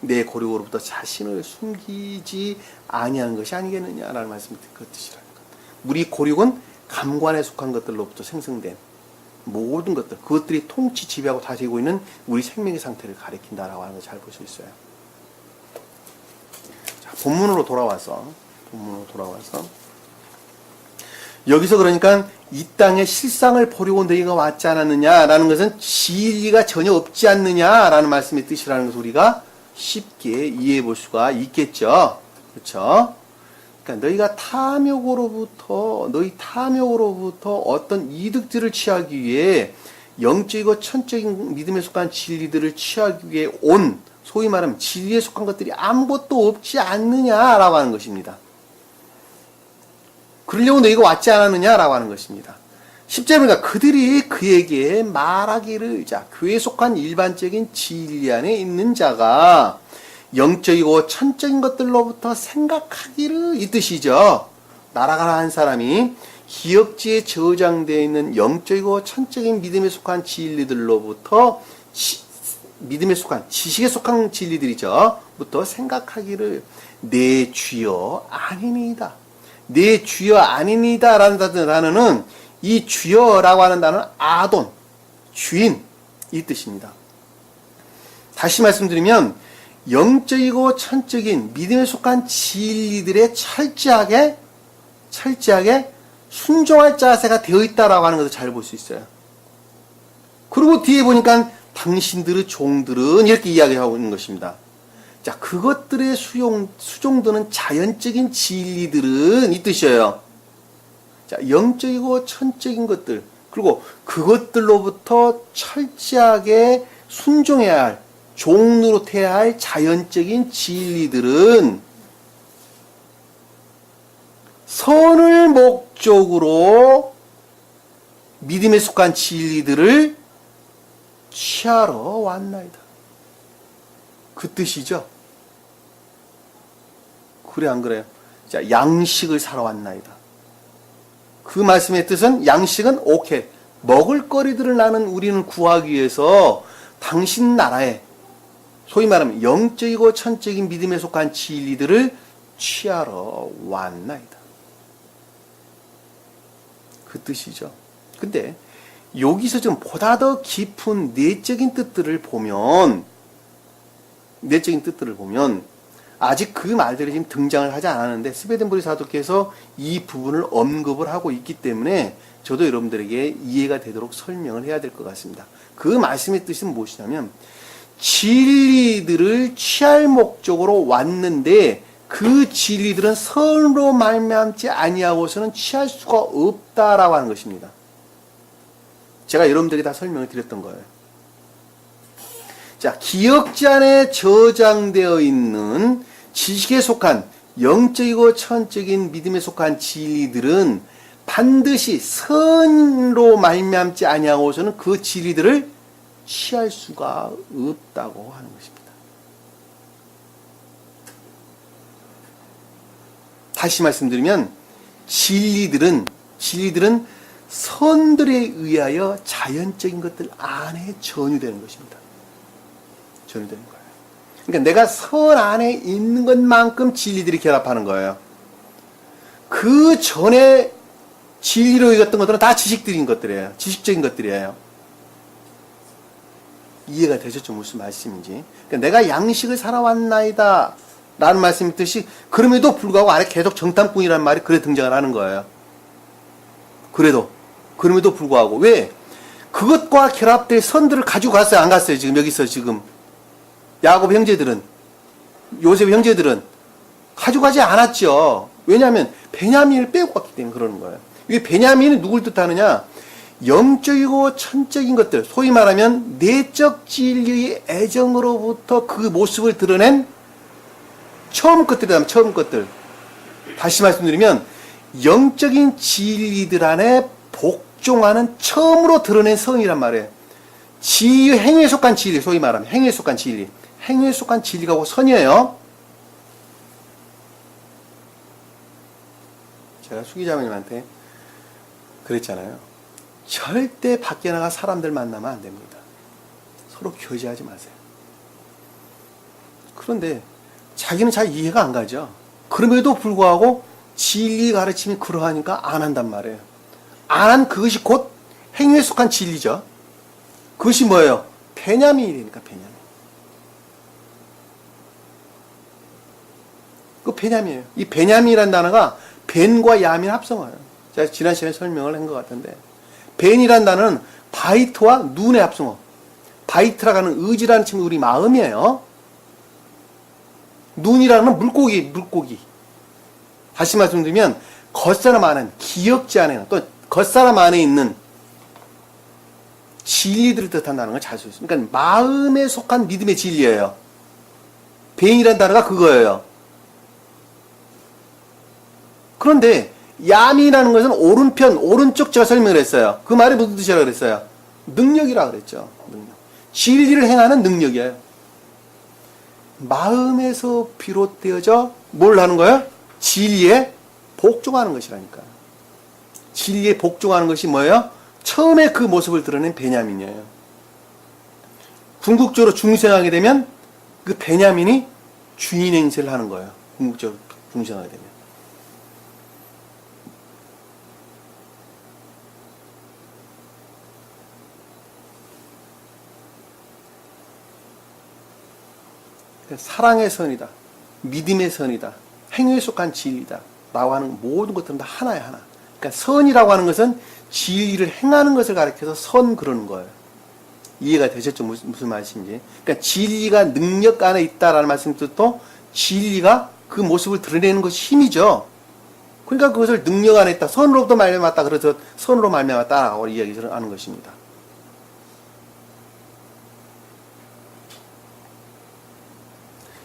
내 고력으로부터 자신을 숨기지 아니하는 것이 아니겠느냐라는 말씀이 그 뜻이라는 것. 우리 고력은 감관에 속한 것들로부터 생성된 모든 것들, 그것들이 통치 지배하고 다스리고 있는 우리 생명의 상태를 가리킨다라고 하는 걸 잘 볼 수 있어요. 자, 본문으로 돌아와서 여기서 그러니까 이 땅의 실상을 보려고 너희가 왔지 않았느냐라는 것은 진리가 전혀 없지 않느냐라는 말씀의 뜻이라는 것을 우리가 쉽게 이해해 볼 수가 있겠죠. 그렇죠? 그러니까 너희 탐욕으로부터 어떤 이득들을 취하기 위해 영적이고 천적인 믿음에 속한 진리들을 취하기 위해 온, 소위 말하면 진리에 속한 것들이 아무것도 없지 않느냐라고 하는 것입니다. 그러려고 너희가 왔지 않았느냐라고 하는 것입니다. 10절에 보니까 그들이 그에게 말하기를, 자, 그에 속한 일반적인 진리 안에 있는 자가 영적이고 천적인 것들로부터 생각하기를, 이 뜻이죠. 나라가 한 사람이 기억지에 저장되어 있는 영적이고 천적인 믿음에 속한 진리들로부터 믿음에 속한, 지식에 속한 진리들이죠. 부터 생각하기를 내 주여 아니니이다. 내 주여 아니니이다 라는 단어는 이 주여라고 하는 단어는 아돈, 주인 이 뜻입니다. 다시 말씀드리면 영적이고 천적인 믿음에 속한 진리들의 철저하게 순종할 자세가 되어 있다라고 하는 것을 잘 볼 수 있어요. 그리고 뒤에 보니까 당신들의 종들은 이렇게 이야기하고 있는 것입니다. 자, 그것들의 수종드는 자연적인 진리들은 이 뜻이에요. 자, 영적이고 천적인 것들, 그리고 그것들로부터 철저하게 순종해야 할, 종노릇해야 할 자연적인 진리들은 선을 목적으로 믿음에 속한 진리들을 취하러 왔나이다. 그 뜻이죠. 그래 안 그래요? 자, 양식을 사러 왔나이다. 그 말씀의 뜻은 양식은 오케이. 먹을거리들을 우리는 구하기 위해서 당신 나라에 소위 말하면 영적이고 천적인 믿음에 속한 진리들을 취하러 왔나이다. 그 뜻이죠. 근데 여기서 좀 보다 더 깊은 내적인 뜻들을 보면 아직 그 말들이 지금 등장을 하지 않았는데 스베덴보리 사도께서 이 부분을 언급을 하고 있기 때문에 저도 여러분들에게 이해가 되도록 설명을 해야 될 것 같습니다. 그 말씀의 뜻은 무엇이냐면 진리들을 취할 목적으로 왔는데 그 진리들은 선으로 말미암지 아니하고서는 취할 수가 없다라고 하는 것입니다. 제가 여러분들에게 다 설명을 드렸던 거예요. 자, 기억지 안에 저장되어 있는 지식에 속한 영적이고 천적인 믿음에 속한 진리들은 반드시 선으로 말미암지 아니하고서는 그 진리들을 취할 수가 없다고 하는 것입니다. 다시 말씀드리면 진리들은 선들에 의하여 자연적인 것들 안에 전유되는 것입니다. 전유되는 거예요. 그러니까 내가 선 안에 있는 것만큼 진리들이 결합하는 거예요. 그 전에 진리로 여겼던 것들은 다 지식적인 것들이에요. 이해가 되셨죠? 무슨 말씀인지. 그러니까 내가 양식을 살아왔나이다 라는 말씀이 뜻이 그럼에도 불구하고 안에 계속 정탐꾼이라는 말이 그래 등장을 하는 거예요. 그럼에도 불구하고 왜? 그것과 결합될 선들을 가지고 갔어요? 안 갔어요? 여기서 야곱 형제들은, 요셉 형제들은 가지고 가지 않았죠. 왜냐하면 베냐민을 빼고 갔기 때문에 그러는 거예요. 이게 베냐민은 누굴 뜻하느냐? 영적이고 천적인 것들, 소위 말하면 내적 진리의 애정으로부터 그 모습을 드러낸 처음 것들. 다시 말씀드리면 영적인 진리들 안에 복종하는 처음으로 드러낸 성이란 말이에요. 행위에 속한 진리, 소위 말하면 행위에 속한 진리. 행위에 속한 진리가 곧 선이에요. 제가 수기자매님한테 그랬잖아요. 절대 밖에 나가 사람들 만나면 안 됩니다. 서로 교제하지 마세요. 그런데 자기는 잘 이해가 안 가죠. 그럼에도 불구하고 진리 가르침이 그러하니까 안 한단 말이에요. 안 한 그것이 곧 행위에 속한 진리죠. 그것이 뭐예요? 베냐민이니까 베냐민. 그 베냐민이에요. 이 베냐민이라는 단어가 벤과 야민 합성어예요. 제가 지난 시간에 설명을 한 것 같은데 벤이라는 단어는 바이트와 눈의 합성어. 바이트라고 하는 의지라는 친구 우리 마음이에요. 눈이라는 건 물고기. 다시 말씀드리면 겉사람 안에 기억지 안에는 또 겉사람 안에 있는 진리들을 뜻한다는 걸 잘 쓰고 있습니다. 그러니까 마음에 속한 믿음의 진리예요. 벤이라는 단어가 그거예요. 그런데 야민이라는 것은 오른쪽 제가 설명을 했어요. 그 말이 무슨 뜻이라고 그랬어요? 능력이라고 그랬죠. 능력. 진리를 행하는 능력이에요. 마음에서 비롯되어져 뭘 하는 거예요? 진리에 복종하는 것이라니까. 진리에 복종하는 것이 뭐예요? 처음에 그 모습을 드러낸 베냐민이에요. 궁극적으로 중생하게 되면 그 베냐민이 주인 행세를 하는 거예요. 궁극적으로 중생하게 되면. 사랑의 선이다, 믿음의 선이다, 행위에 속한 진리다 라고 하는 모든 것들은 다 하나야, 하나. 그러니까 선이라고 하는 것은 진리를 행하는 것을 가리켜서 선 그러는 거예요. 이해가 되셨죠? 무슨 말씀인지. 그러니까 진리가 능력 안에 있다라는 말씀의 뜻도 진리가 그 모습을 드러내는 것이 힘이죠. 그러니까 그것을 능력 안에 있다. 선으로부터 말미암았다. 그래서 선으로 말미암았다라고 이야기를 하는 것입니다.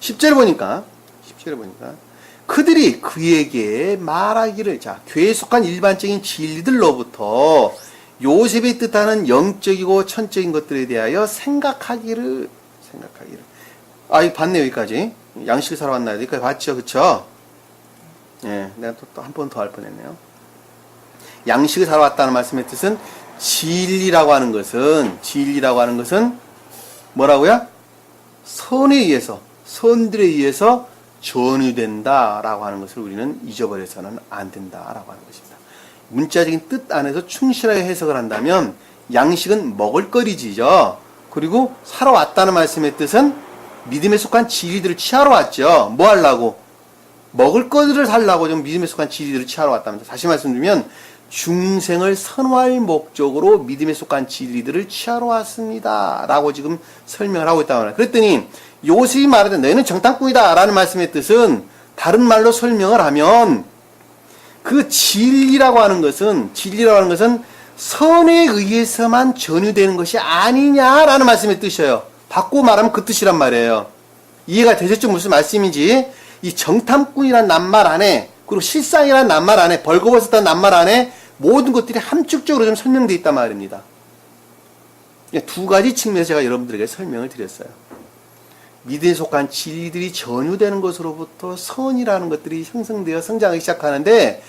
10절에 보니까 그들이 그에게 말하기를, 자, 교회에 속한 일반적인 진리들로부터 요셉이 뜻하는 영적이고 천적인 것들에 대하여 생각하기를. 아, 이거 봤네, 여기까지. 양식을 사러 왔나요? 여기까지 봤죠, 그쵸? 예, 내가 또 한 번 더 할 뻔했네요. 양식을 사러 왔다는 말씀의 뜻은 진리라고 하는 것은 뭐라고요? 선에 의해서, 선들에 의해서 전유된다라고 하는 것을 우리는 잊어버려서는 안 된다라고 하는 것입니다. 문자적인 뜻 안에서 충실하게 해석을 한다면 양식은 먹을거리지죠. 그리고 사러 왔다는 말씀의 뜻은 믿음에 속한 진리들을 취하러 왔죠. 뭐 하려고? 먹을거리를 살라고 좀 믿음에 속한 진리들을 취하러 왔다면서. 다시 말씀드리면 중생을 선화할 목적으로 믿음에 속한 진리들을 취하러 왔습니다 라고 지금 설명을 하고 있다고 합니다. 그랬더니 요셉이 말하되 너희는 정탐꾼이다 라는 말씀의 뜻은 다른 말로 설명을 하면 그 진리라고 하는 것은 선에 의해서만 전유되는 것이 아니냐라는 말씀의 뜻이에요. 바꾸고 말하면 그 뜻이란 말이에요. 이해가 되셨죠? 무슨 말씀인지. 이 정탐꾼이란 낱말 안에, 그리고 실상이란 낱말 안에, 벌거벗었다는 낱말 안에 모든 것들이 함축적으로 좀 설명되어 있단 말입니다. 두 가지 측면에서 제가 여러분들에게 설명을 드렸어요. 믿음에 속한 진리들이 전유되는 것으로부터 선이라는 것들이 형성되어 성장하기 시작하는데,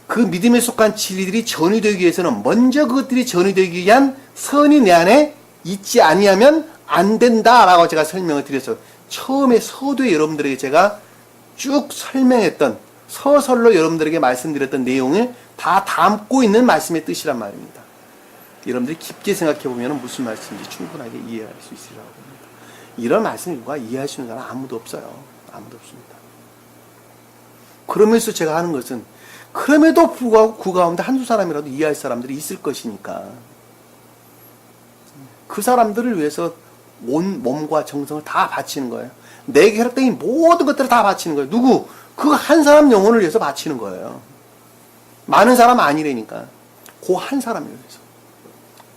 그 믿음에 속한 진리들이 전유되기 위해서는 먼저 그것들이 전유되기 위한 선이 내 안에 있지 아니하면 안 된다라고 제가 설명을 드렸어요. 처음에 서두에 여러분들에게 제가 쭉 설명했던, 서설로 여러분들에게 말씀드렸던 내용을 다 담고 있는 말씀의 뜻이란 말입니다. 여러분들이 깊게 생각해 보면 무슨 말씀인지 충분하게 이해할 수 있으리라고 봅니다. 이런 말씀을 누가 이해할 수 있는 사람 아무도 없어요. 아무도 없습니다. 그러면서 제가 하는 것은, 그럼에도 불구하고 그 가운데 한두 사람이라도 이해할 사람들이 있을 것이니까 그 사람들을 위해서 온 몸과 정성을 다 바치는 거예요. 내게 허락된 모든 것들을 다 바치는 거예요. 누구? 그 한 사람 영혼을 위해서 바치는 거예요. 많은 사람 아니라니까. 그 한 사람을 위해서.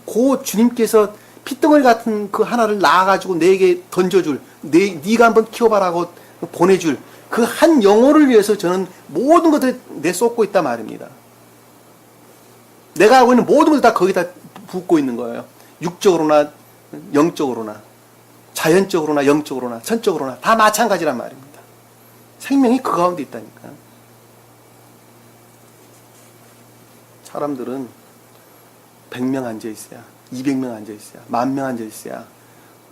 그 주님께서 핏덩어리 같은 그 하나를 낳아가지고 내게 던져줄, 네가 한번 키워봐라고 보내줄 그 한 영혼을 위해서 저는 모든 것을 내쏟고 있단 말입니다. 내가 알고 있는 모든 것을 다 거기다 붓고 있는 거예요. 육적으로나 영적으로나 자연적으로나 영적으로나 천적으로나 다 마찬가지란 말입니다. 생명이 그 가운데 있다니까. 사람들은 100명 앉아있어야, 200명 앉아있어야, 10,000명 앉아있어야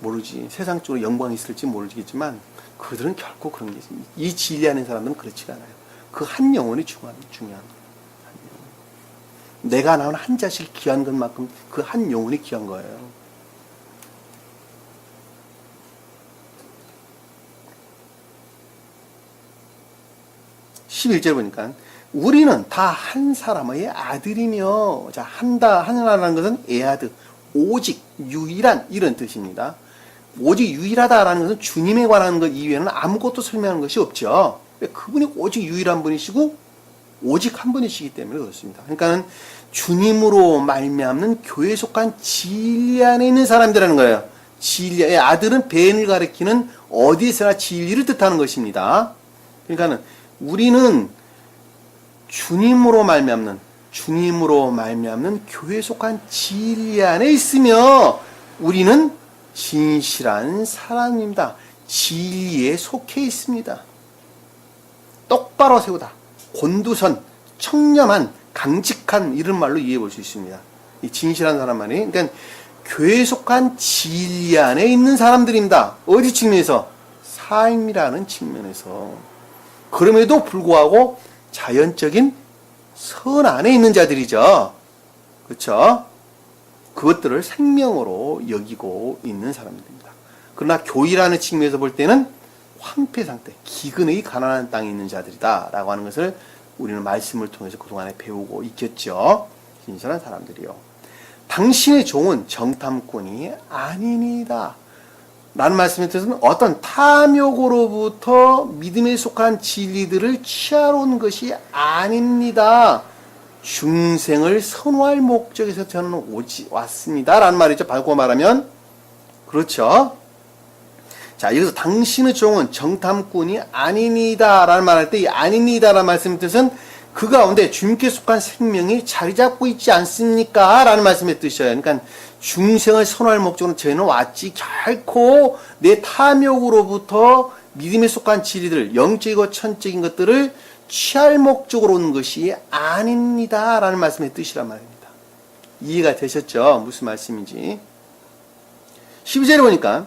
모르지. 세상 쪽으로 영광이 있을지 모르겠지만 그들은 결코 그런 게 있습니다. 이 진리하는 사람들은 그렇지가 않아요. 그 한 영혼이 중요한 거예요. 내가 낳은 한 자식이 귀한 것만큼 그 한 영혼이 귀한 거예요. 11절 보니까 우리는 다 한 사람의 아들이며, 자, 하나라는 것은 에아드, 오직 유일한 이런 뜻입니다. 오직 유일하다라는 것은 주님에 관한 것 이외에는 아무것도 설명하는 것이 없죠. 그분이 오직 유일한 분이시고 오직 한 분이시기 때문에 그렇습니다. 그러니까는 주님으로 말미암는 교회에 속한 진리 안에 있는 사람들이라는 거예요. 진리의 아들은 벤을 가리키는 어디에서나 진리를 뜻하는 것입니다. 그러니까는 우리는 주님으로 말미암는 교회에 속한 진리 안에 있으며 우리는 진실한 사람입니다. 진리에 속해 있습니다. 똑바로 세우다, 곤두선, 청렴한, 강직한 이런 말로 이해해 볼 수 있습니다. 이 진실한 사람만이, 그러니까 교회에 속한 진리 안에 있는 사람들입니다. 어디 측면에서? 삶이라는 측면에서. 그럼에도 불구하고 자연적인 선 안에 있는 자들이죠. 그렇죠? 그것들을 생명으로 여기고 있는 사람들입니다. 그러나 교회라는 측면에서 볼 때는 황폐 상태, 기근의 가난한 땅에 있는 자들이다 라고 하는 것을 우리는 말씀을 통해서 그동안에 배우고 있겠죠. 신실한 사람들이요. 당신의 종은 정탐꾼이 아닙니다. 라는 말씀에 뜻은 어떤 탐욕으로부터 믿음에 속한 진리들을 취하러 온 것이 아닙니다. 중생을 선호할 목적에서 저는 왔습니다. 라는 말이죠. 바꾸어 말하면. 그렇죠. 자, 여기서 당신의 종은 정탐꾼이 아닙니다. 라는 말할 때 이 아닙니다. 라는 말씀의 뜻은 그 가운데 주님께 속한 생명이 자리 잡고 있지 않습니까? 라는 말씀의 뜻이에요. 그러니까 중생을 선호할 목적으로 저희는 왔지 결코 내 탐욕으로부터 믿음에 속한 진리들, 영적이고 천적인 것들을 취할 목적으로 온 것이 아닙니다. 라는 말씀의 뜻이란 말입니다. 이해가 되셨죠? 무슨 말씀인지. 12절에 보니까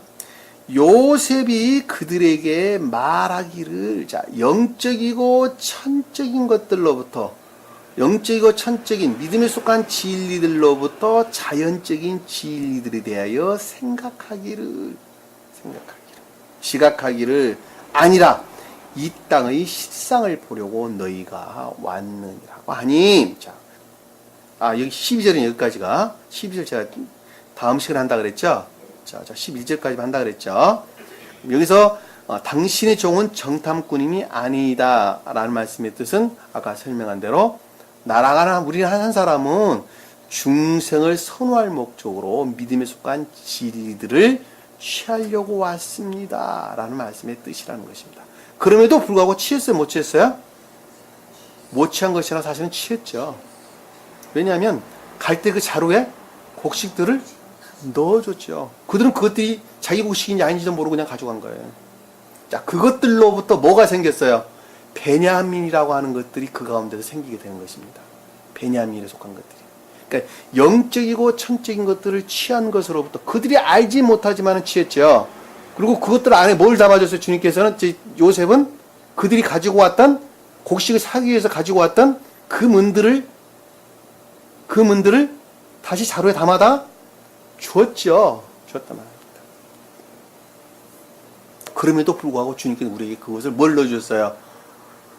요셉이 그들에게 말하기를, 자, 영적이고 천적인 것들로부터, 영적이고 천적인 믿음에 속한 진리들로부터 자연적인 진리들에 대하여 생각하기를 지각하기를 아니라 이 땅의 실상을 보려고 너희가 왔느니라고 하니. 자, 여기 12절은 여기까지가, 12절 제가 다음 시간에 한다 그랬죠? 자, 11절까지 한다 그랬죠? 여기서 당신의 종은 정탐꾼임이 아니다 라는 말씀의 뜻은 아까 설명한 대로 나라가나 우리 한 사람은 중생을 선호할 목적으로 믿음에 속한 진리들을 취하려고 왔습니다 라는 말씀의 뜻이라는 것입니다. 그럼에도 불구하고 취했어요? 못 취했어요? 못 취한 것이라 사실은 취했죠. 왜냐하면 갈 때 그 자루에 곡식들을 넣어줬죠. 그들은 그것들이 자기 곡식인지 아닌지도 모르고 그냥 가져간 거예요. 자, 그것들로부터 뭐가 생겼어요? 베냐민이라고 하는 것들이 그 가운데서 생기게 되는 것입니다. 베냐민에 속한 것들이. 그러니까 영적이고 천적인 것들을 취한 것으로부터 그들이 알지 못하지만은 취했죠. 그리고 그것들 안에 뭘 담아줬어요? 주님께서는, 요셉은 그들이 가지고 왔던 곡식을 사기 위해서 가지고 왔던 그 문들을 다시 자루에 담아다 주었단 말입니다. 그럼에도 불구하고 주님께서 우리에게 그것을 뭘 넣어주셨어요?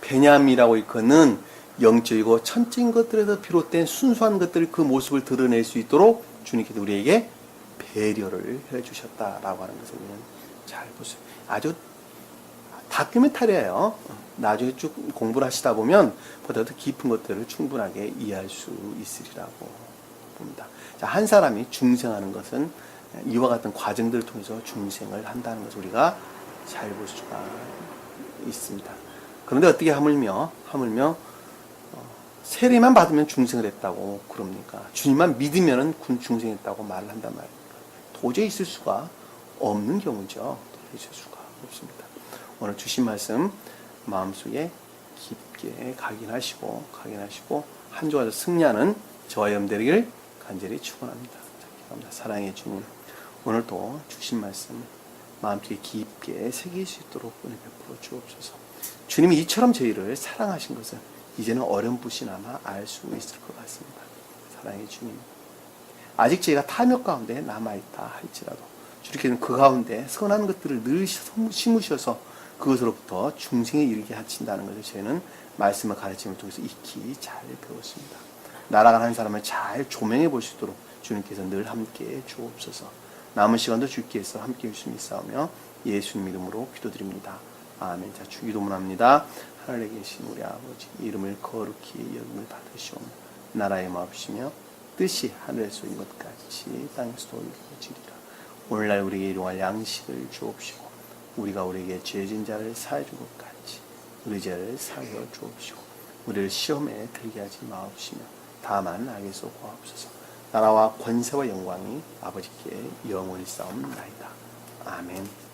베냐민이라고 일컫는 영적이고 천적인 것들에서 비롯된 순수한 것들, 그 모습을 드러낼 수 있도록 주님께서 우리에게 배려를 해주셨다라고 하는 것을 우리는 잘 보세요. 아주 다큐멘터리예요. 나중에 쭉 공부를 하시다 보면 보다 더 깊은 것들을 충분하게 이해할 수 있으리라고 봅니다. 자, 한 사람이 중생하는 것은 이와 같은 과정들을 통해서 중생을 한다는 것을 우리가 잘 볼 수가 있습니다. 그런데 어떻게 하물며 세례만 받으면 중생을 했다고 그럽니까? 주님만 믿으면 중생했다고 말을 한단 말입니까? 도저히 있을 수가 없는 경우죠. 도저히 있을 수가 없습니다. 오늘 주신 말씀 마음속에 깊게 각인하시고 한 주가 승리하는 저와 여러분들에게 간절히 축원합니다. 사랑의 주님, 오늘도 주신 말씀 마음속에 깊게 새길 수 있도록 은혜 베풀어 주옵소서. 주님이 이처럼 저희를 사랑하신 것을 이제는 어렴풋이나마 알 수 있을 것 같습니다. 사랑의 주님, 아직 저희가 탐욕 가운데 남아있다 할지라도 주님께서는 그 가운데 선한 것들을 늘 심으셔서 그것으로부터 중생에 이르게 하신다는 것을 저희는 말씀을 가르침을 통해서 익히 잘 배웠습니다. 날아가는 한 사람을 잘 조명해 볼 수 있도록 주님께서 늘 함께 주옵소서. 남은 시간도 주께서 함께 해주심이 있사오며 예수님 이름으로 기도드립니다. 아멘. 자, 주기도문합니다. 하늘에 계신 우리 아버지, 이름을 거룩히 여김을 받으시오며 나라의 마옵시며 뜻이 하늘에서 이룬 것 같이 땅에서도 이루어지리라. 오늘날 우리에게 일용할 양식을 주옵시고 우리가 우리에게 죄진 자를 사해 준 것 같이 우리 죄를 사하여 주옵시고 우리를 시험에 들게 하지 마옵시며 다만 악에서 구하옵소서. 나라와 권세와 영광이 아버지께 영원히 싸움나이다. 아멘.